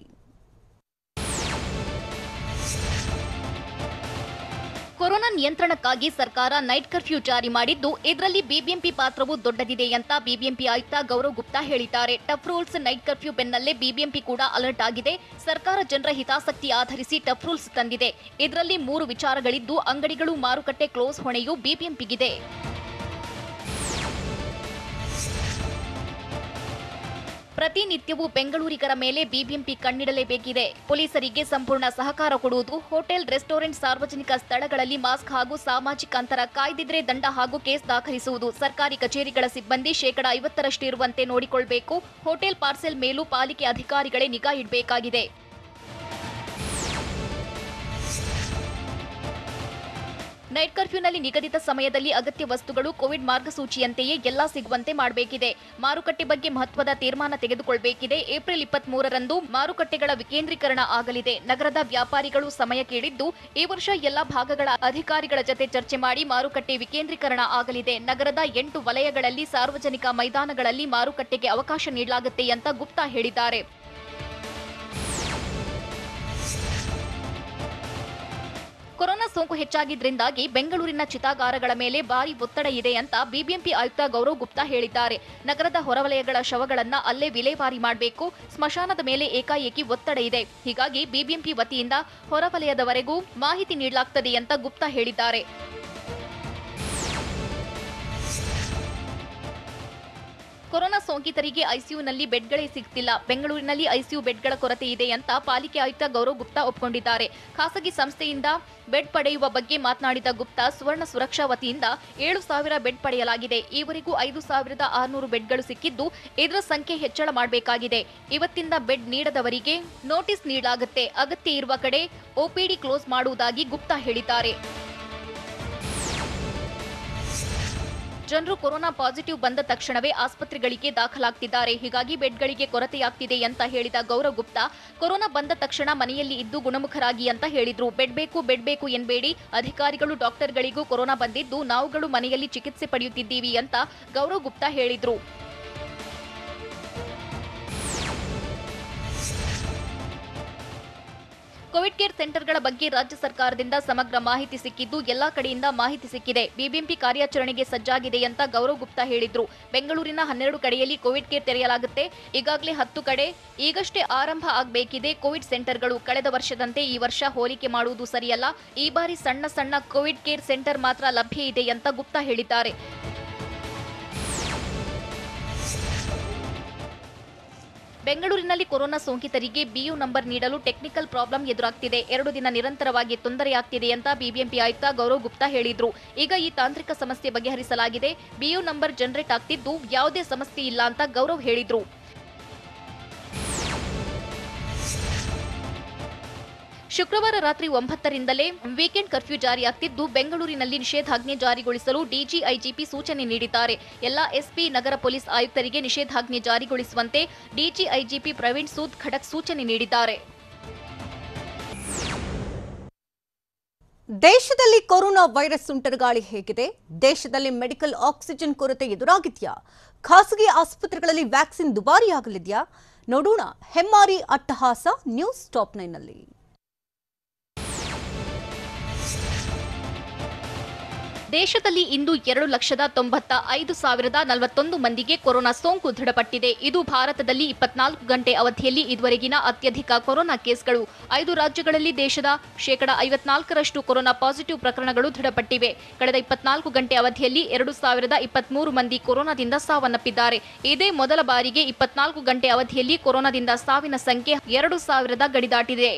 ಕೊರೋನಾ ನಿಯಂತ್ರಣಕ್ಕಾಗಿ ಸರ್ಕಾರ ನೈಟ್ ಕರ್ಫ್ಯೂ ಜಾರಿ ಮಾಡಿದ್ದು, ಇದರಲ್ಲಿ ಬಿಬಿಎಂಪಿ ಪಾತ್ರವು ದೊಡ್ಡದಿದೆ ಅಂತ ಬಿಬಿಎಂಪಿ ಆಯುಕ್ತ ಗೌರವ್ ಗುಪ್ತಾ ಹೇಳಿದ್ದಾರೆ. ಟಫ್ ರೂಲ್ಸ್ ನೈಟ್ ಕರ್ಫ್ಯೂ ಬೆನ್ನಲ್ಲೇ ಬಿಬಿಎಂಪಿ ಕೂಡ ಅಲರ್ಟ್ ಆಗಿದೆ. ಸರ್ಕಾರ ಜನರ ಹಿತಾಸಕ್ತಿ ಆಧರಿಸಿ ಟಫ್ ರೂಲ್ಸ್ ತಂದಿದೆ. ಇದರಲ್ಲಿ 3 ವಿಚಾರಗಳಿದ್ದು, ಅಂಗಡಿಗಳು, ಮಾರುಕಟ್ಟೆ ಕ್ಲೋಸ್ ಹೊಣೆಯೂ ಬಿಬಿಎಂಪಿಗಿದೆ. ಪ್ರತಿನಿತ್ಯವೂ ಬೆಂಗಳೂರಿಗರ ಮೇಲೆ ಬಿಬಿಎಂಪಿ ಕಣ್ಣಿಡಲೇಬೇಕಿದೆ. ಪೊಲೀಸರಿಗೆ ಸಂಪೂರ್ಣ ಸಹಕಾರ ಕೊಡುವುದು, ಹೋಟೆಲ್, ರೆಸ್ಟೋರೆಂಟ್, ಸಾರ್ವಜನಿಕ ಸ್ಥಳಗಳಲ್ಲಿ ಮಾಸ್ಕ್ ಹಾಗೂ ಸಾಮಾಜಿಕ ಅಂತರ ಕಾಯ್ದಿದ್ರೆ ದಂಡ ಹಾಗೂ ಕೇಸ್ ದಾಖಲಿಸುವುದು, ಸರ್ಕಾರಿ ಕಚೇರಿಗಳ ಸಿಬ್ಬಂದಿ 50% ಇರುವಂತೆ ನೋಡಿಕೊಳ್ಳಬೇಕು. ಹೋಟೆಲ್, ಪಾರ್ಸೆಲ್ ಮೇಲೂ ಪಾಲಿಕೆ ಅಧಿಕಾರಿಗಳೇ ನಿಗಾ ಇಡಬೇಕಾಗಿದೆ. ನೈಟ್ ಕರ್ಫ್ಯೂನಲ್ಲಿ ನಿಗದಿತ ಸಮಯದಲ್ಲಿ ಅಗತ್ಯ ವಸ್ತುಗಳು ಕೋವಿಡ್ ಮಾರ್ಗಸೂಚಿಯಂತೆಯೇ ಎಲ್ಲಾ ಸಿಗುವಂತೆ ಮಾಡಬೇಕಿದೆ. ಮಾರುಕಟ್ಟೆ ಬಗ್ಗೆ ಮಹತ್ವದ ತೀರ್ಮಾನ ತೆಗೆದುಕೊಳ್ಳಬೇಕಿದೆ. ಏಪ್ರಿಲ್ 23ರಂದು ಮಾರುಕಟ್ಟೆಗಳ ವಿಕೇಂದ್ರೀಕರಣ ಆಗಲಿದೆ. ನಗರದ ವ್ಯಾಪಾರಿಗಳು ಸಮಯ ಕೇಳಿದ್ದು, ಈ ವರ್ಷ ಎಲ್ಲಾ ಭಾಗಗಳ ಅಧಿಕಾರಿಗಳ ಜತೆ ಚರ್ಚೆ ಮಾಡಿ ಮಾರುಕಟ್ಟೆ ವಿಕೇಂದ್ರೀಕರಣ ಆಗಲಿದೆ. ನಗರದ 8 ವಲಯಗಳಲ್ಲಿ ಸಾರ್ವಜನಿಕ ಮೈದಾನಗಳಲ್ಲಿ ಮಾರುಕಟ್ಟೆಗೆ ಅವಕಾಶ ನೀಡಲಾಗುತ್ತೆ ಅಂತ ಗುಪ್ತಾ ಹೇಳಿದ್ದಾರೆ. ಕೊರೋನಾ ಸೋಂಕು ಹೆಚ್ಚಾಗಿದ್ರಿಂದಾಗಿ ಬೆಂಗಳೂರಿನ ಚಿತಾಗಾರಗಳ ಮೇಲೆ ಭಾರಿ ಒತ್ತಡ ಇದೆ ಅಂತ ಬಿಬಿಎಂಪಿ ಆಯುಕ್ತ ಗೌರವ್ ಗುಪ್ತಾ ಹೇಳಿದ್ದಾರೆ. ನಗರದ ಹೊರವಲಯಗಳ ಶವಗಳನ್ನ ಅಲ್ಲೇ ವಿಲೇವಾರಿ ಮಾಡಬೇಕು. ಸ್ಮಶಾನದ ಮೇಲೆ ಏಕಾಏಕಿ ಒತ್ತಡ ಇದೆ. ಹೀಗಾಗಿ ಬಿಬಿಎಂಪಿ ವತಿಯಿಂದ ಹೊರವಲಯದವರೆಗೂ ಮಾಹಿತಿ ನೀಡಲಾಗುತ್ತದೆ ಅಂತ ಗುಪ್ತಾ ಹೇಳಿದ್ದಾರೆ. ಕೊರೋನಾ ಸೋಂಕಿತರಿಗೆ ಐಸಿಯುನಲ್ಲಿ ಬೆಡ್ಗಳೇ ಸಿಗ್ತಿಲ್ಲ. ಬೆಂಗಳೂರಿನಲ್ಲಿ ಐಸಿಯು ಬೆಡ್ಗಳ ಕೊರತೆ ಇದೆ ಅಂತ ಪಾಲಿಕೆ ಆಯುಕ್ತ ಗೌರವ್ ಗುಪ್ತಾ ಒಪ್ಪಿಕೊಂಡಿದ್ದಾರೆ. ಖಾಸಗಿ ಸಂಸ್ಥೆಯಿಂದ ಬೆಡ್ ಪಡೆಯುವ ಬಗ್ಗೆ ಮಾತನಾಡಿದ ಗುಪ್ತಾ, ಸುವರ್ಣ ಸುರಕ್ಷಾ ವತಿಯಿಂದ 7,000 ಬೆಡ್ ಪಡೆಯಲಾಗಿದೆ. ಈವರೆಗೂ 5,600 ಬೆಡ್ಗಳು ಸಿಕ್ಕಿದ್ದು, ಇದರ ಸಂಖ್ಯೆ ಹೆಚ್ಚಳ ಮಾಡಬೇಕಾಗಿದೆ. ಇವತ್ತಿಂದ ಬೆಡ್ ನೀಡದವರಿಗೆ ನೋಟಿಸ್ ನೀಡಲಾಗುತ್ತೆ. ಅಗತ್ಯ ಇರುವ ಕಡೆ ಒಪಿಡಿ ಕ್ಲೋಸ್ ಮಾಡುವುದಾಗಿ ಗುಪ್ತಾ ಹೇಳಿದ್ದಾರೆ. ಜನರು ಕೊರೋನಾ ಪಾಸಿಟಿವ್ ಬಂದ ತಕ್ಷಣವೇ ಆಸ್ಪತ್ರೆಗಳಿಗೆ ದಾಖಲಾಗ್ತಿದ್ದಾರೆ. ಹೀಗಾಗಿ ಬೆಡ್ಗಳಿಗೆ ಕೊರತೆಯಾಗ್ತಿದೆ ಅಂತ ಹೇಳಿದ ಗೌರವ್ ಗುಪ್ತಾ, ಕೊರೋನಾ ಬಂದ ತಕ್ಷಣ ಮನೆಯಲ್ಲಿ ಇದ್ದು ಗುಣಮುಖರಾಗಿ ಅಂತ ಹೇಳಿದ್ರು. ಬೆಡ್ ಬೇಕು ಎನ್ಬೇಡಿ. ಅಧಿಕಾರಿಗಳು, ಡಾಕ್ಟರ್ಗಳಿಗೂ ಕೊರೋನಾ ಬಂದಿದ್ದು, ನಾವುಗಳು ಮನೆಯಲ್ಲಿ ಚಿಕಿತ್ಸೆ ಪಡೆಯುತ್ತಿದ್ದೀವಿ ಅಂತ ಗೌರವ್ ಗುಪ್ತಾ ಹೇಳಿದ್ರು. ಕೋವಿಡ್ ಕೇರ್ ಸೆಂಟರ್ಗಳ ಬಗ್ಗೆ ರಾಜ್ಯ ಸರ್ಕಾರದಿಂದ ಸಮಗ್ರ ಮಾಹಿತಿ ಸಿಕ್ಕಿದ್ದು ಎಲ್ಲಾ ಕಡೆಯಿಂದ ಮಾಹಿತಿ ಸಿಕ್ಕಿದೆ. ಬಿಬಿಎಂಪಿ ಕಾರ್ಯಾಚರಣೆಗೆ ಸಜ್ಜಾಗಿದೆ ಅಂತ ಗೌರವ್ ಗುಪ್ತಾ ಹೇಳಿದ್ರು. ಬೆಂಗಳೂರಿನ 12 ಕಡೆಯಲ್ಲಿ ಕೋವಿಡ್ ಕೇರ್ ತೆರೆಯಲಾಗುತ್ತೆ. ಈಗಾಗಲೇ 10 ಕಡೆ ಈಗಷ್ಟೇ ಆರಂಭ ಆಗಬೇಕಿದೆ ಕೋವಿಡ್ ಸೆಂಟರ್ಗಳು. ಕಳೆದ ವರ್ಷದಂತೆ ಈ ವರ್ಷ ಹೋಲಿಕೆ ಮಾಡುವುದು ಸರಿಯಲ್ಲ. ಈ ಬಾರಿ ಸಣ್ಣ ಕೋವಿಡ್ ಕೇರ್ ಸೆಂಟರ್ ಮಾತ್ರ ಲಭ್ಯ ಇದೆ ಅಂತ ಗುಪ್ತಾ ಹೇಳಿದ್ದಾರೆ. ಬೆಂಗಳೂರಿನಲ್ಲಿ ಕೊರೋನಾ ಸೋಂಕಿತರಿಗೆ ಬಿಯು ನಂಬರ್ ನೀಡಲು ಟೆಕ್ನಿಕಲ್ ಪ್ರಾಬ್ಲಮ್ ಎದುರಾಗ್ತಿದೆ. 2 ದಿನ ನಿರಂತರವಾಗಿ ತೊಂದರೆಯಾಗ್ತಿದೆ ಅಂತ ಬಿಬಿಎಂಪಿ ಆಯುಕ್ತ ಗೌರವ್ ಗುಪ್ತಾ ಹೇಳಿದ್ರು. ಈಗ ಈ ತಾಂತ್ರಿಕ ಸಮಸ್ಯೆ ಬಗೆಹರಿಸಲಾಗಿದೆ. ಬಿಯು ನಂಬರ್ ಜನರೇಟ್ ಆಗ್ತಿದ್ದು ಯಾವುದೇ ಸಮಸ್ಯೆ ಇಲ್ಲ ಅಂತ ಗೌರವ್ ಹೇಳಿದ್ರು. ಶುಕ್ರವಾರ ರಾತ್ರಿ 9ರಿಂದಲೇ ವೀಕೆಂಡ್ ಕರ್ಫ್ಯೂ ಜಾರಿಯಾಗ್ತಿದ್ದು ಬೆಂಗಳೂರಿನಲ್ಲಿ ನಿಷೇಧಾಜ್ಞೆ ಜಾರಿಗೊಳಿಸಲು ಡಿಜಿಐಜಿಪಿ ಸೂಚನೆ ನೀಡಿದ್ದಾರೆ. ಎಲ್ಲಾ ಎಸ್ಪಿ, ನಗರ ಪೊಲೀಸ್ ಆಯುಕ್ತರಿಗೆ ನಿಷೇಧಾಜ್ಞೆ ಜಾರಿಗೊಳಿಸುವಂತೆ ಡಿಜಿಐಜಿಪಿ ಪ್ರವೀಣ್ ಸೂದ್ ಖಡಕ್ ಸೂಚನೆ ನೀಡಿದ್ದಾರೆ. ದೇಶದಲ್ಲಿ ಕೊರೋನಾ ವೈರಸ್ ಸುಂಟರಗಾಳಿ ಹೇಗಿದೆ? ದೇಶದಲ್ಲಿ ಮೆಡಿಕಲ್ ಆಕ್ಸಿಜನ್ ಕೊರತೆ ಎದುರಾಗಿದೆಯಾ? ಖಾಸಗಿ ಆಸ್ಪತ್ರೆಗಳಲ್ಲಿ ವ್ಯಾಕ್ಸಿನ್ ದುಬಾರಿಯಾಗಲಿದೆಯಾ? ನೋಡೋಣ ಹೆಮ್ಮಾರಿ ಅಟ್ಟಹಾಸ ನ್ಯೂಸ್ ಟಾಪ್ 9ನಲ್ಲಿ. ದೇಶದಲ್ಲಿ ಇಂದು 2,95,041 ಮಂದಿಗೆ ಕೊರೋನಾ ಸೋಂಕು ದೃಢಪಟ್ಟಿದೆ. ಇದು ಭಾರತದಲ್ಲಿ 24 ಗಂಟೆ ಅವಧಿಯಲ್ಲಿ ಇದುವರೆಗಿನ ಅತ್ಯಧಿಕ ಕೊರೋನಾ ಕೇಸ್ಗಳು. 5 ರಾಜ್ಯಗಳಲ್ಲಿ ದೇಶದ 54% ಕೊರೋನಾ ಪಾಸಿಟಿವ್ ಪ್ರಕರಣಗಳು ದೃಢಪಟ್ಟಿವೆ. ಕಳೆದ 24 ಗಂಟೆ ಅವಧಿಯಲ್ಲಿ 2,023 ಮಂದಿ ಕೊರೋನಾದಿಂದ ಸಾವನ್ನಪ್ಪಿದ್ದಾರೆ. ಇದೇ ಮೊದಲ ಬಾರಿಗೆ 24 ಗಂಟೆ ಅವಧಿಯಲ್ಲಿ ಕೊರೋನಾದಿಂದ ಸಾವಿನ ಸಂಖ್ಯೆ 2,000 ಗಡಿ ದಾಟಿದೆ.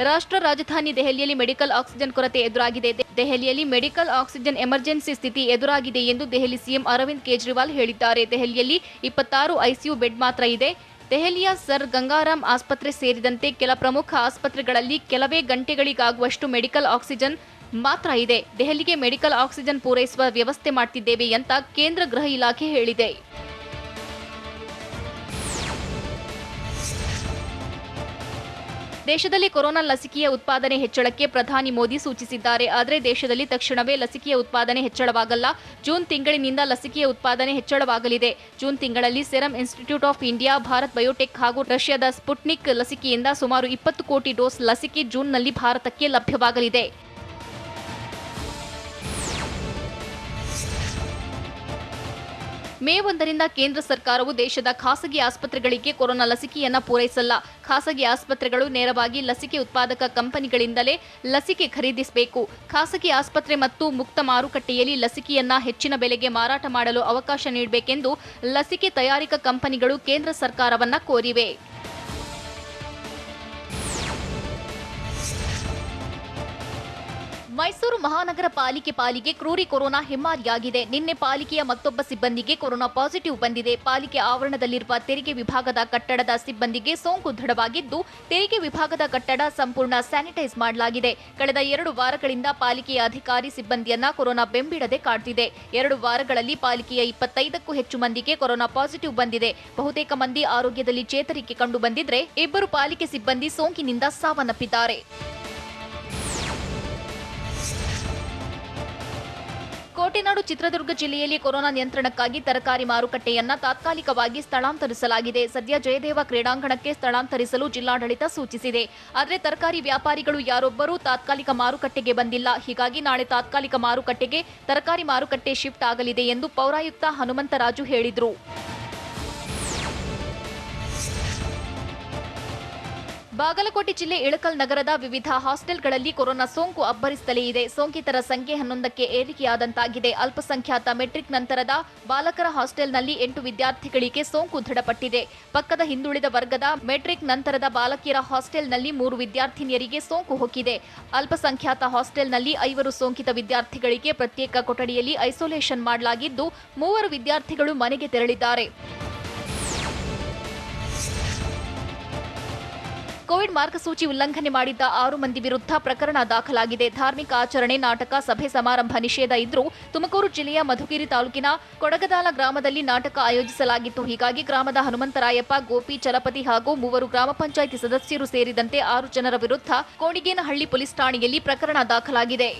ರಾಷ್ಟ್ರ ರಾಜಧಾನಿ ದೆಹಲಿಯಲ್ಲಿ ಮೆಡಿಕಲ್ ಆಕ್ಸಿಜನ್ ಕೊರತೆ ಎದುರಾಗಿದೆ. ದೆಹಲಿಯಲ್ಲಿ ಮೆಡಿಕಲ್ ಆಕ್ಸಿಜನ್ ಎಮರ್ಜೆನ್ಸಿ ಸ್ಥಿತಿ ಎದುರಾಗಿದೆ ಎಂದು ದೆಹಲಿ ಸಿಎಂ ಅರವಿಂದ್ ಕೇಜ್ರಿವಾಲ್ ಹೇಳಿದ್ದಾರೆ. ದೆಹಲಿಯಲ್ಲಿ 26 ಐಸಿಯು ಬೆಡ್ ಮಾತ್ರ ಇದೆ. ದೆಹಲಿಯ ಸರ್ ಗಂಗಾರಾಮ್ ಆಸ್ಪತ್ರೆ ಸೇರಿದಂತೆ ಕೆಲ ಪ್ರಮುಖ ಆಸ್ಪತ್ರೆಗಳಲ್ಲಿ ಕೆಲವೇ ಗಂಟೆಗಳಿಗಾಗುವಷ್ಟು ಮೆಡಿಕಲ್ ಆಕ್ಸಿಜನ್ ಮಾತ್ರ ಇದೆ. ದೆಹಲಿಗೆ ಮೆಡಿಕಲ್ ಆಕ್ಸಿಜನ್ ಪೂರೈಸುವ ವ್ಯವಸ್ಥೆ ಮಾಡ್ತಿದ್ದೇವೆ ಅಂತ ಕೇಂದ್ರ ಗೃಹ ಇಲಾಖೆ ಹೇಳಿದೆ. ದೇಶದಲ್ಲಿ ಕೊರೋನಾ ಲಸಿಕೆಯ ಉತ್ಪಾದನೆ ಹೆಚ್ಚಳಕ್ಕೆ ಪ್ರಧಾನಿ ಮೋದಿ ಸೂಚಿಸಿದ್ದಾರೆ. ಆದರೆ ದೇಶದಲ್ಲಿ ತಕ್ಷಣವೇ ಲಸಿಕೆಯ ಉತ್ಪಾದನೆ ಹೆಚ್ಚಳವಾಗಲ್ಲ. ಜೂನ್ ತಿಂಗಳಿನಿಂದ ಲಸಿಕೆಯ ಉತ್ಪಾದನೆ ಹೆಚ್ಚಳವಾಗಲಿದೆ. ಜೂನ್ ತಿಂಗಳಲ್ಲಿ serum institute of India, Bharat biotech ಹಾಗೂ ರಷ್ಯಾದ ಸ್ಪುಟ್ನಿಕ್ ಲಸಿಕೆಯಿಂದ ಸುಮಾರು 20 ಕೋಟಿ ಡೋಸ್ ಲಸಿಕೆ ಜೂನ್ನಲ್ಲಿ ಭಾರತಕ್ಕೆ ಲಭ್ಯವಾಗಲಿದೆ. ಮೇ 1ರಿಂದ ಕೇಂದ್ರ ಸರ್ಕಾರವು ದೇಶದ ಖಾಸಗಿ ಆಸ್ಪತ್ರೆಗಳಿಗೆ ಕೊರೋನಾ ಲಸಿಕೆಯನ್ನು ಪೂರೈಸಲ್ಲ. ಖಾಸಗಿ ಆಸ್ಪತ್ರೆಗಳು ನೇರವಾಗಿ ಲಸಿಕೆ ಉತ್ಪಾದಕ ಕಂಪನಿಗಳಿಂದಲೇ ಲಸಿಕೆ ಖರೀದಿಸಬೇಕು. ಖಾಸಗಿ ಆಸ್ಪತ್ರೆ ಮತ್ತು ಮುಕ್ತ ಮಾರುಕಟ್ಟೆಯಲ್ಲಿ ಲಸಿಕೆಯನ್ನ ಹೆಚ್ಚಿನ ಬೆಲೆಗೆ ಮಾರಾಟ ಮಾಡಲು ಅವಕಾಶ ನೀಡಬೇಕೆಂದು ಲಸಿಕೆ ತಯಾರಿಕಾ ಕಂಪನಿಗಳು ಕೇಂದ್ರ ಸರ್ಕಾರವನ್ನ ಕೋರಿವೆ. ಮೈಸೂರು ಮಹಾನಗರ ಪಾಲಿಕೆ ಕ್ರೂರಿ ಕೊರೋನಾ ಹೆಮ್ಮಾರಿಯಾಗಿದೆ. ನಿನ್ನೆ ಪಾಲಿಕೆಯ ಮತ್ತೊಬ್ಬ ಸಿಬ್ಬಂದಿಗೆ ಕೊರೋನಾ ಪಾಸಿಟಿವ್ ಬಂದಿದೆ. ಪಾಲಿಕೆ ಆವರಣದಲ್ಲಿರುವ ತೆರಿಗೆ ವಿಭಾಗದ ಕಟ್ಟಡದ ಸಿಬ್ಬಂದಿಗೆ ಸೋಂಕು ದೃಢವಾಗಿದ್ದು, ತೆರಿಗೆ ವಿಭಾಗದ ಕಟ್ಟಡ ಸಂಪೂರ್ಣ ಸ್ಯಾನಿಟೈಸ್ ಮಾಡಲಾಗಿದೆ. ಕಳೆದ 2 ವಾರಗಳಿಂದ ಪಾಲಿಕೆಯ ಅಧಿಕಾರಿ ಸಿಬ್ಬಂದಿಯನ್ನ ಕೊರೋನಾ ಬೆಂಬಿಡದೆ ಕಾಡ್ತಿದೆ. 2 ವಾರಗಳಲ್ಲಿ ಪಾಲಿಕೆಯ 25ಕ್ಕೂ ಹೆಚ್ಚು ಮಂದಿಗೆ ಕೊರೋನಾ ಪಾಸಿಟಿವ್ ಬಂದಿದೆ. ಬಹುತೇಕ ಮಂದಿ ಆರೋಗ್ಯದಲ್ಲಿ ಚೇತರಿಕೆ ಕಂಡು ಬಂದಿದ್ರೆ 2 ಪಾಲಿಕೆ ಸಿಬ್ಬಂದಿ ಸೋಂಕಿನಿಂದ ಸಾವನ್ನಪ್ಪಿದ್ದಾರೆ. ಕೋಟೆನಾಡು ಚಿತ್ರದುರ್ಗ ಜಿಲ್ಲೆಯಲ್ಲಿ ಕೊರೋನಾ ನಿಯಂತ್ರಣಕ್ಕಾಗಿ ತರಕಾರಿ ಮಾರುಕಟ್ಟೆಯನ್ನ ತಾತ್ಕಾಲಿಕವಾಗಿ ಸ್ಥಳಾಂತರಿಸಲಾಗಿದೆ. ಸದ್ಯ ಜಯದೇವ ಕ್ರೀಡಾಂಗಣಕ್ಕೆ ಸ್ಥಳಾಂತರಿಸಲು ಜಿಲ್ಲಾಡಳಿತ ಸೂಚಿಸಿದೆ. ಆದರೆ ತರಕಾರಿ ವ್ಯಾಪಾರಿಗಳು ಯಾರೊಬ್ಬರೂ ತಾತ್ಕಾಲಿಕ ಮಾರುಕಟ್ಟೆಗೆ ಬಂದಿಲ್ಲ. ಹೀಗಾಗಿ ನಾಳೆ ತಾತ್ಕಾಲಿಕ ಮಾರುಕಟ್ಟೆಗೆ ತರಕಾರಿ ಮಾರುಕಟ್ಟೆ ಶಿಫ್ಟ್ ಆಗಲಿದೆ ಎಂದು ಪೌರಾಯುಕ್ತ ಹನುಮಂತರಾಜು ಹೇಳಿದರು. ಬಾಗಲಕೋಟೆ ಜಿಲ್ಲೆ ಇಳಕಲ್ ನಗರದ ವಿವಿಧ ಹಾಸ್ಟೆಲ್ಗಳಲ್ಲಿ ಕೊರೋನಾ ಸೋಂಕು ಅಬ್ಬರಿಸುತ್ತಲೇ ಇದೆ. ಸೋಂಕಿತರ ಸಂಖ್ಯೆ 11ಕ್ಕೆ ಏರಿಕೆಯಾದಂತಾಗಿದೆ. ಅಲ್ಪಸಂಖ್ಯಾತ ಮೆಟ್ರಿಕ್ ನಂತರದ ಬಾಲಕರ ಹಾಸ್ಟೆಲ್ನಲ್ಲಿ 8 ವಿದ್ಯಾರ್ಥಿಗಳಿಗೆ ಸೋಂಕು ದೃಢಪಟ್ಟಿದೆ. ಪಕ್ಕದ ಹಿಂದುಳಿದ ವರ್ಗದ ಮೆಟ್ರಿಕ್ ನಂತರದ ಬಾಲಕಿಯರ ಹಾಸ್ಟೆಲ್ನಲ್ಲಿ 3 ವಿದ್ಯಾರ್ಥಿನಿಯರಿಗೆ ಸೋಂಕು ಹೊಕ್ಕಿದೆ. ಅಲ್ಪಸಂಖ್ಯಾತ ಹಾಸ್ಟೆಲ್ನಲ್ಲಿ 5 ಸೋಂಕಿತ ವಿದ್ಯಾರ್ಥಿಗಳಿಗೆ ಪ್ರತ್ಯೇಕ ಕೊಠಡಿಯಲ್ಲಿ ಐಸೋಲೇಷನ್ ಮಾಡಲಾಗಿದ್ದು 3 ವಿದ್ಯಾರ್ಥಿಗಳು ಮನೆಗೆ ತೆರಳಿದ್ದಾರೆ. ಕೋವಿಡ್ ಮಾರ್ಗಸೂಚಿ ಉಲ್ಲಂಘನೆ ಮಾಡಿದ್ದ 6 ಮಂದಿ ವಿರುದ್ಧ ಪ್ರಕರಣ ದಾಖಲಾಗಿದೆ. ಧಾರ್ಮಿಕ ಆಚರಣೆ, ನಾಟಕ, ಸಭೆ ಸಮಾರಂಭ ನಿಷೇಧ ಇದ್ರೂ ತುಮಕೂರು ಜಿಲ್ಲೆಯ ಮಧುಗಿರಿ ತಾಲೂಕಿನ ಕೊಡಗದಾಲ ಗ್ರಾಮದಲ್ಲಿ ನಾಟಕ ಆಯೋಜಿಸಲಾಗಿತ್ತು. ಹೀಗಾಗಿ ಗ್ರಾಮದ ಹನುಮಂತರಾಯಪ್ಪ, ಗೋಪಿ, ಚಲಪತಿ ಹಾಗೂ 3 ಗ್ರಾಮ ಪಂಚಾಯಿತಿ ಸದಸ್ಯರು ಸೇರಿದಂತೆ 6 ಜನರ ವಿರುದ್ಧ ಕೋಡಿಗೇನಹಳ್ಳಿ ಪೊಲೀಸ್ ಠಾಣೆಯಲ್ಲಿ ಪ್ರಕರಣ ದಾಖಲಾಗಿದೆ.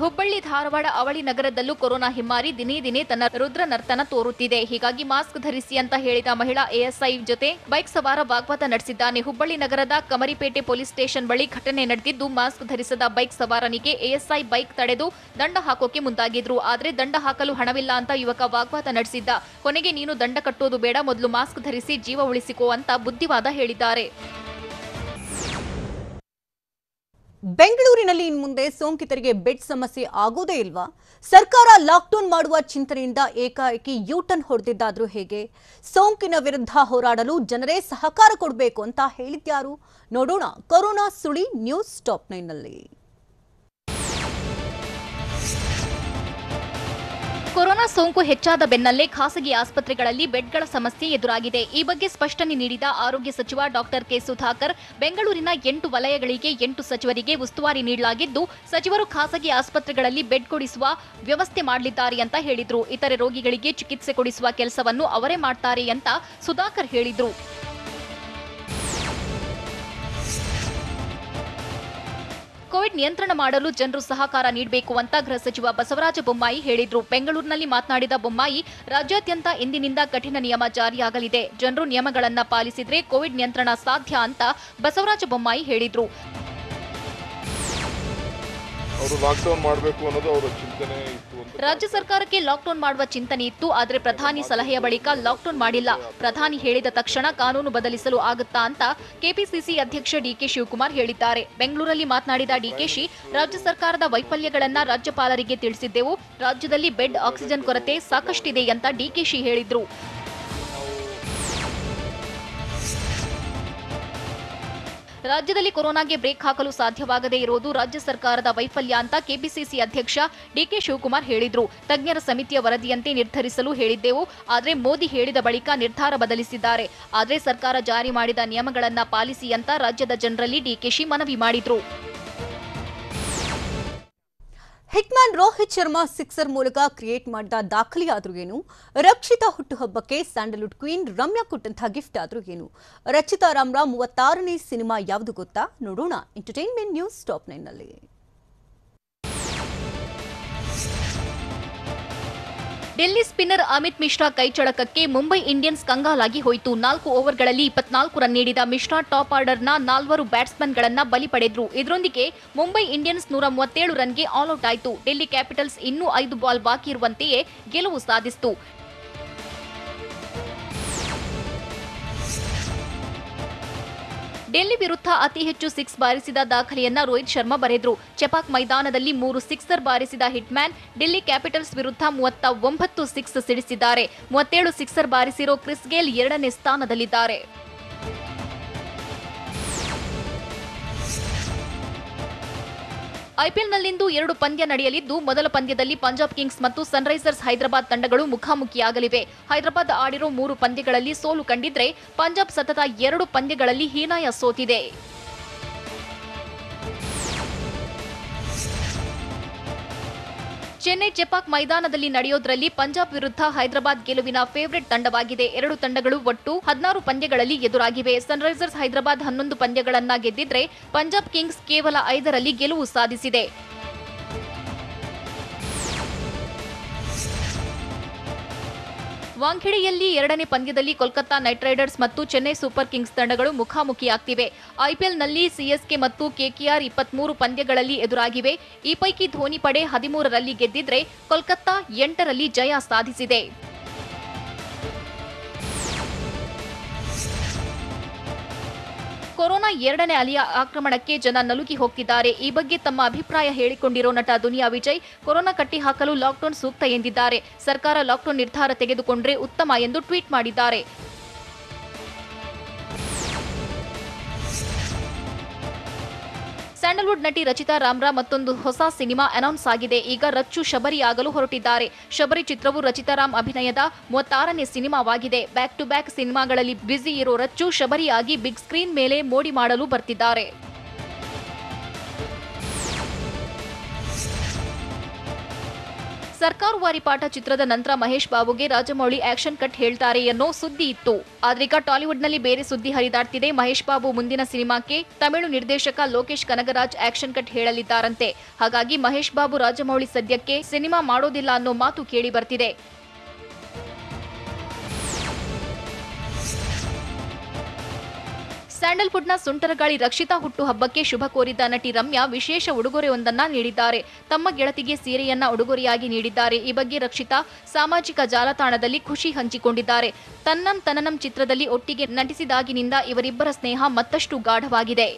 ಹುಬ್ಬಳ್ಳಿ ಧಾರವಾಡ ಅವಳಿ ನಗರದಲ್ಲೂ ಕೊರೋನಾ ಹಿಮ್ಮಾರಿ ದಿನೇ ದಿನೇ ತನ್ನ ರುದ್ರ ನರ್ತನ ತೋರುತ್ತಿದೆ. ಹೀಗಾಗಿ ಮಾಸ್ಕ್ ಧರಿಸಿ ಅಂತ ಹೇಳಿದ ಮಹಿಳಾ ಎಎಸ್ಐ ಜೊತೆ ಬೈಕ್ ಸವಾರ ವಾಗ್ವಾದ ನಡೆಸಿದ್ದಾನೆ. ಹುಬ್ಬಳ್ಳಿ ನಗರದ ಕಮರಿಪೇಟೆ ಪೊಲೀಸ್ ಸ್ಟೇಷನ್ ಬಳಿ ಘಟನೆ ನಡೆದಿದ್ದು, ಮಾಸ್ಕ್ ಧರಿಸದ ಬೈಕ್ ಸವಾರನಿಗೆ ಎಎಸ್ಐ ಬೈಕ್ ತಡೆದು ದಂಡ ಹಾಕೋಕೆ ಮುಂದಾಗಿದ್ರು. ಆದ್ರೆ ದಂಡ ಹಾಕಲು ಹಣವಿಲ್ಲ ಅಂತ ಯುವಕ ವಾಗ್ವಾದ ನಡೆಸಿದ್ದ. ಕೊನೆಗೆ ನೀನು ದಂಡ ಕಟ್ಟೋದು ಬೇಡ, ಮೊದಲು ಮಾಸ್ಕ್ ಧರಿಸಿ ಜೀವ ಉಳಿಸಿಕೋ ಅಂತ ಬುದ್ಧಿವಾದ ಹೇಳಿದ್ದಾರೆ. ಬೆಂಗಳೂರಿನಲ್ಲಿ ಇನ್ಮುಂದೆ ಸೋಂಕಿತರಿಗೆ ಬೆಡ್ ಸಮಸ್ಯೆ ಆಗೋದೇ ಇಲ್ವಾ? ಸರ್ಕಾರ ಲಾಕ್ಡೌನ್ ಮಾಡುವ ಚಿಂತನೆಯಿಂದ ಏಕಾಏಕಿ ಯೂಟರ್ನ್ ಹೊಡೆದಿದ್ದಾದ್ರೂ ಹೇಗೆ? ಸೋಂಕಿನ ವಿರುದ್ಧ ಹೋರಾಡಲು ಜನರೇ ಸಹಕಾರ ಕೊಡಬೇಕು ಅಂತ ಹೇಳಿದ್ಯಾರು? ನೋಡೋಣ ಕೊರೋನಾ ಸುಳಿ ನ್ಯೂಸ್ ಟಾಪ್ 9 ನಲ್ಲಿ. ಕೊರೋನಾ ಸೋಂಕು ಹೆಚ್ಚಾದ ಬೆನ್ನಲ್ಲೇ ಖಾಸಗಿ ಆಸ್ಪತ್ರೆಗಳಲ್ಲಿ ಬೆಡ್ಗಳ ಸಮಸ್ಯೆ ಎದುರಾಗಿದೆ. ಈ ಬಗ್ಗೆ ಸ್ಪಷ್ಟನೆ ನೀಡಿದ ಆರೋಗ್ಯ ಸಚಿವ ಡಾಕ್ಟರ್ ಕೆ ಸುಧಾಕರ್, ಬೆಂಗಳೂರಿನ 8 ವಲಯಗಳಿಗೆ 8 ಸಚಿವರಿಗೆ ಉಸ್ತುವಾರಿ ನೀಡಲಾಗಿದ್ದು, ಸಚಿವರು ಖಾಸಗಿ ಆಸ್ಪತ್ರೆಗಳಲ್ಲಿ ಬೆಡ್ ಕೊಡಿಸುವ ವ್ಯವಸ್ಥೆ ಮಾಡಲಿದ್ದಾರೆ ಅಂತ ಹೇಳಿದ್ರು. ಇತರೆ ರೋಗಿಗಳಿಗೆ ಚಿಕಿತ್ಸೆ ಕೊಡಿಸುವ ಕೆಲಸವನ್ನು ಅವರೇ ಮಾಡ್ತಾರೆ ಅಂತ ಸುಧಾಕರ್ ಹೇಳಿದ್ರು. ಕೋವಿಡ್ ನಿಯಂತ್ರಣ ಮಾಡಲು ಜನರು ಸಹಕಾರ ನೀಡಬೇಕು ಅಂತ ಗೃಹ ಸಚಿವ ಬಸವರಾಜ ಬೊಮ್ಮಾಯಿ ಹೇಳಿದ್ರು. ಬೆಂಗಳೂರಿನಲ್ಲಿ ಮಾತನಾಡಿದ ಬೊಮ್ಮಾಯಿ, ರಾಜ್ಯಾದ್ಯಂತ ಇಂದಿನಿಂದ ಕಠಿಣ ನಿಯಮ ಜಾರಿಯಾಗಲಿದೆ. ಜನರು ನಿಯಮಗಳನ್ನು ಪಾಲಿಸಿದ್ರೆ ಕೋವಿಡ್ ನಿಯಂತ್ರಣ ಸಾಧ್ಯ ಅಂತ ಬಸವರಾಜ ಬೊಮ್ಮಾಯಿ ಹೇಳಿದ್ರು. ಲಾಕ್ಡೌನ್ ಮಾಡಬೇಕು ಅನ್ನೋದು ಅವರ ಚಿಂತನೆ ಇತ್ತು. ರಾಜ್ಯ ಸರ್ಕಾರಕ್ಕೆ ಲಾಕ್ಡೌನ್ ಮಾಡುವ ಚಿಂತನೆ ಇತ್ತು, ಆದರೆ ಪ್ರಧಾನಿ ಸಲಹೆಯ ಬಳಿಕ ಲಾಕ್ಡೌನ್ ಮಾಡಿಲ್ಲ. ಪ್ರಧಾನಿ ಹೇಳಿದ ತಕ್ಷಣ ಕಾನೂನು ಬದಲಿಸಲು ಆಗುತ್ತಾ ಅಂತ ಕೆಪಿಸಿಸಿ ಅಧ್ಯಕ್ಷ ಡಿಕೆ ಶಿವಕುಮಾರ್ ಹೇಳಿದ್ದಾರೆ. ಬೆಂಗಳೂರಲ್ಲಿ ಮಾತನಾಡಿದ ಡಿಕೆಶಿ, ರಾಜ್ಯ ಸರ್ಕಾರದ ವೈಫಲ್ಯಗಳನ್ನ ರಾಜ್ಯಪಾಲರಿಗೆ ತಿಳಿಸಿದ್ದೆವು. ರಾಜ್ಯದಲ್ಲಿ ಬೆಡ್, ಆಕ್ಸಿಜನ್ ಕೊರತೆ ಸಾಕಷ್ಟಿದೆ ಅಂತ ಡಿಕೆಶಿ ಹೇಳಿದ್ರು. ರಾಜ್ಯದಲ್ಲಿ ಕೊರೋನಾಗೆ ಬ್ರೇಕ್ ಹಾಕಲು ಸಾಧ್ಯವಾಗದೇ ಇರುವುದು ರಾಜ್ಯ ಸರ್ಕಾರದ ವೈಫಲ್ಯ ಅಂತ ಕೆಪಿಸಿಸಿ ಅಧ್ಯಕ್ಷ ಡಿಕೆ ಶಿವಕುಮಾರ್ ಹೇಳಿದ್ರು. ತಜ್ಞರ ಸಮಿತಿಯ ವರದಿಯಂತೆ ನಿರ್ಧರಿಸಲು ಹೇಳಿದ್ದೆವು, ಆದರೆ ಮೋದಿ ಹೇಳಿದ ಬಳಿಕ ನಿರ್ಧಾರ ಬದಲಿಸಿದ್ದಾರೆ. ಆದರೆ ಸರ್ಕಾರ ಜಾರಿ ಮಾಡಿದ ನಿಯಮಗಳನ್ನು ಪಾಲಿಸಿ ಅಂತ ರಾಜ್ಯದ ಜನರಲ್ಲಿ ಡಿಕೆಶಿ ಮನವಿ ಮಾಡಿದ್ರು. ಹಿಟ್ಮ್ಯಾನ್ ರೋಹಿತ್ ಶರ್ಮಾ ಸಿಕ್ಸರ್ ಮೂಲಕ ಕ್ರಿಯೇಟ್ ಮಾಡಿದ ದಾಖಲೆಯಾದ್ರೂ ಏನು? ರಕ್ಷಿತಾ ಹುಟ್ಟುಹಬ್ಬಕ್ಕೆ ಸ್ಯಾಂಡಲ್ವುಡ್ ಕ್ವೀನ್ ರಮ್ಯಾ ಕೊಟ್ಟಂತಹ ಗಿಫ್ಟ್ ಆದ್ರೂ ಏನು? ರಚಿತಾ ರಾಮ್ರ 36ನೇ ಸಿನಿಮಾ ಯಾವುದು ಗೊತ್ತಾ? ನೋಡೋಣ ಎಂಟರ್ಟೈನ್ಮೆಂಟ್ ನ್ಯೂಸ್ ಟಾಪ್ 9 ನಲ್ಲಿ. ಡೆಲ್ಲಿ ಸ್ಪಿನ್ನರ್ ಅಮಿತ್ ಮಿಶ್ರಾ ಕೈಚಳಕಕ್ಕೆ ಮುಂಬೈ ಇಂಡಿಯನ್ಸ್ ಕಂಗಾಲಾಗಿ ಹೋಯಿತು. 4 ಓವರ್ಗಳಲ್ಲಿ 24 ರನ್ ನೀಡಿದ ಮಿಶ್ರಾ ಟಾಪ್ ಆರ್ಡರ್ನ 4 ಬ್ಯಾಟ್ಸ್ಮನ್ಗಳನ್ನ ಬಲಿ ಪಡೆದ್ರು. ಇದರೊಂದಿಗೆ ಮುಂಬೈ ಇಂಡಿಯನ್ಸ್ 137 ರನ್ಗೆ ಆಲ್ಔಟ್ ಆಯಿತು. ಡೆಲ್ಲಿ ಕ್ಯಾಪಿಟಲ್ಸ್ ಇನ್ನೂ 5 ಬಾಲ್ ಬಾಕಿ ಇರುವಂತೆಯೇ ಗೆಲುವು ಸಾಧಿಸಿತು. ಡೆಲ್ಲಿ ವಿರುದ್ಧ ಅತಿ ಹೆಚ್ಚು 6 ಬಾರಿಸಿದ ದಾಖಲೆಯನ್ನ ರೋಹಿತ್ ಶರ್ಮಾ ಬರೆದ್ರು. ಚೆಪಾಕ್ ಮೈದಾನದಲ್ಲಿ 3 ಸಿಕ್ಸರ್ ಬಾರಿಸಿದ ಹಿಟ್ಮ್ಯಾನ್ ಡೆಲ್ಲಿ ಕ್ಯಾಪಿಟಲ್ಸ್ ವಿರುದ್ಧ 39 ಸಿಕ್ಸ್ ಸಿಡಿಸಿದ್ದಾರೆ. 37 ಸಿಕ್ಸರ್ ಬಾರಿಸಿರೋ ಕ್ರಿಸ್ ಗೇಲ್ 2ನೇ ಸ್ಥಾನದಲ್ಲಿದ್ದಾರೆ. ಐಪಿಎಲ್ನಲ್ಲಿಂದು 2 ಪಂದ್ಯ ನಡೆಯಲಿದ್ದು, ಮೊದಲ ಪಂದ್ಯದಲ್ಲಿ ಪಂಜಾಬ್ ಕಿಂಗ್ಸ್ ಮತ್ತು ಸನ್ರೈಸರ್ಸ್ ಹೈದರಾಬಾದ್ ತಂಡಗಳು ಮುಖಾಮುಖಿಯಾಗಲಿವೆ. ಹೈದರಾಬಾದ್ ಆಡಿರೋ 3 ಪಂದ್ಯಗಳಲ್ಲಿ ಸೋಲು ಕಂಡಿದ್ರೆ, ಪಂಜಾಬ್ ಸತತ 2 ಪಂದ್ಯಗಳಲ್ಲಿ ಹೀನಾಯ ಸೋತಿದೆ. ಚೆನ್ನೈ ಚೆಪಾಕ್ ಮೈದಾನದಲ್ಲಿ ನಡೆಯೋದ್ರಲ್ಲಿ ಪಂಜಾಬ್ ವಿರುದ್ಧ ಹೈದರಾಬಾದ್ ಗೆಲುವಿನ ಫೇವರಿಟ್ ತಂಡವಾಗಿದೆ. 2 ತಂಡಗಳು ಒಟ್ಟು 16 ಪಂದ್ಯಗಳಲ್ಲಿ ಎದುರಾಗಿವೆ. ಸನ್ರೈಸರ್ಸ್ ಹೈದರಾಬಾದ್ 11 ಪಂದ್ಯಗಳನ್ನ ಗೆದ್ದಿದ್ರೆ, ಪಂಜಾಬ್ ಕಿಂಗ್ಸ್ ಕೇವಲ 5ರಲ್ಲಿ ಗೆಲುವು ಸಾಧಿಸಿದೆ. ವಾಂಖೆಡೆಯಲ್ಲಿ 2ನೇ ಪಂದ್ಯದಲ್ಲಿ ಕೋಲ್ಕತಾ ನೈಟ್ ರೈಡರ್ಸ್ ಮತ್ತು ಚೆನ್ನೈ ಸೂಪರ್ ಕಿಂಗ್ಸ್ ತಂಡಗಳು ಮುಖಾಮುಖಿಯಾಗ್ತಿವೆ. ಐಪಿಎಲ್ನಲ್ಲಿ ಸಿಎಸ್ಕೆ ಮತ್ತು ಕೆಕೆಆರ್ 23 ಪಂದ್ಯಗಳಲ್ಲಿ ಎದುರಾಗಿವೆ. ಈ ಪೈಕಿ ಧೋನಿ ಪಡೆ 13ರಲ್ಲಿ ಗೆದ್ದಿದ್ರೆ, ಕೋಲ್ಕತಾ 8ರಲ್ಲಿ ಜಯ ಸಾಧಿಸಿದೆ. ಕೊರೋನಾ 2ನೇ ಅಲೆಯ ಆಕ್ರಮಣಕ್ಕೆ ಜನ ನಲುಗಿ ಹೋಗ್ತಿದ್ದಾರೆ. ಈ ಬಗ್ಗೆ ತಮ್ಮ ಅಭಿಪ್ರಾಯ ಹೇಳಿಕೊಂಡಿರೋ ನಟ ದುನಿಯಾ ವಿಜಯ್, ಕೊರೋನಾ ಕಟ್ಟಿ ಹಾಕಲು ಲಾಕ್ಡೌನ್ ಸೂಕ್ತ ಎಂದಿದ್ದಾರೆ. ಸರ್ಕಾರ ಲಾಕ್ಡೌನ್ ನಿರ್ಧಾರ ತೆಗೆದುಕೊಂಡ್ರೆ ಉತ್ತಮ ಎಂದು ಟ್ವೀಟ್ ಮಾಡಿದ್ದಾರೆ. ಸ್ಯಾಂಡಲ್ವುಡ್ ನಟಿ ರಚಿತಾ ರಾಮ್ರ ಮತ್ತೊಂದು ಹೊಸ ಸಿನಿಮಾ ಅನೌನ್ಸ್ ಆಗಿದೆ. ಈಗ ರಚ್ಚು ಶಬರಿಯಾಗಲು ಹೊರಟಿದ್ದಾರೆ. ಶಬರಿ ಚಿತ್ರವು ರಚಿತಾ ರಾಮ್ ಅಭಿನಯದ 36ನೇ ಸಿನಿಮಾವಾಗಿದೆ. ಬ್ಯಾಕ್ ಟು ಬ್ಯಾಕ್ ಸಿನಿಮಾಗಳಲ್ಲಿ ಬ್ಯುಸಿ ಇರೋ ರಚ್ಚು ಶಬರಿಯಾಗಿ ಬಿಗ್ ಸ್ಕ್ರೀನ್ ಮೇಲೆ ಮೋಡಿ ಮಾಡಲು ಬರ್ತಿದ್ದಾರೆ. ಸರ್ಕಾರವಾರಿ ಪಾಠ ಚಿತ್ರದ ನಂತರ ಮಹೇಶ್ ಬಾಬುಗೆ ರಾಜಮೌಳಿ ಆಕ್ಷನ್ ಕಟ್ ಹೇಳ್ತಾರೆ ಅನ್ನೋ ಸುದ್ದಿ ಇತ್ತು. ಆದ್ರೀಗ ಟಾಲಿವುಡ್ನಲ್ಲಿ ಬೇರೆ ಸುದ್ದಿ ಹರಿದಾಡ್ತಿದೆ. ಮಹೇಶ್ ಬಾಬು ಮುಂದಿನ ಸಿನಿಮಾಕ್ಕೆ ತಮಿಳು ನಿರ್ದೇಶಕ ಲೋಕೇಶ್ ಕನಗರಾಜ್ ಆಕ್ಷನ್ ಕಟ್ ಹೇಳಲಿದ್ದಾರಂತೆ. ಹಾಗಾಗಿ ಮಹೇಶ್ ಬಾಬು ರಾಜಮೌಳಿ ಸದ್ಯಕ್ಕೆ ಸಿನಿಮಾ ಮಾಡೋದಿಲ್ಲ ಅನ್ನೋ ಮಾತು ಕೇಳಿ ಬರ್ತಿದೆ. ಸ್ಯಾಂಡಲ್ವುಡ್ನ ಸುಂಟರಗಾಳಿ ರಕ್ಷಿತಾ ಹುಟ್ಟುಹಬ್ಬಕ್ಕೆ ಶುಭ ಕೋರಿದ್ದ ನಟಿ ರಮ್ಯಾ ವಿಶೇಷ ಉಡುಗೊರೆಯೊಂದನ್ನ ನೀಡಿದ್ದಾರೆ. ತಮ್ಮ ಗೆಳತಿಗೆ ಸೀರೆಯನ್ನ ಉಡುಗೊರೆಯಾಗಿ ನೀಡಿದ್ದಾರೆ. ಈ ಬಗ್ಗೆ ರಕ್ಷಿತಾ ಸಾಮಾಜಿಕ ಜಾಲತಾಣದಲ್ಲಿ ಖುಷಿ ಹಂಚಿಕೊಂಡಿದ್ದಾರೆ. ತನ್ನಂ ತನನಂ ಚಿತ್ರದಲ್ಲಿ ಒಟ್ಟಿಗೆ ನಟಿಸಿದಾಗಿನಿಂದ ಇವರಿಬ್ಬರ ಸ್ನೇಹ ಮತ್ತಷ್ಟು ಗಾಢವಾಗಿದೆ.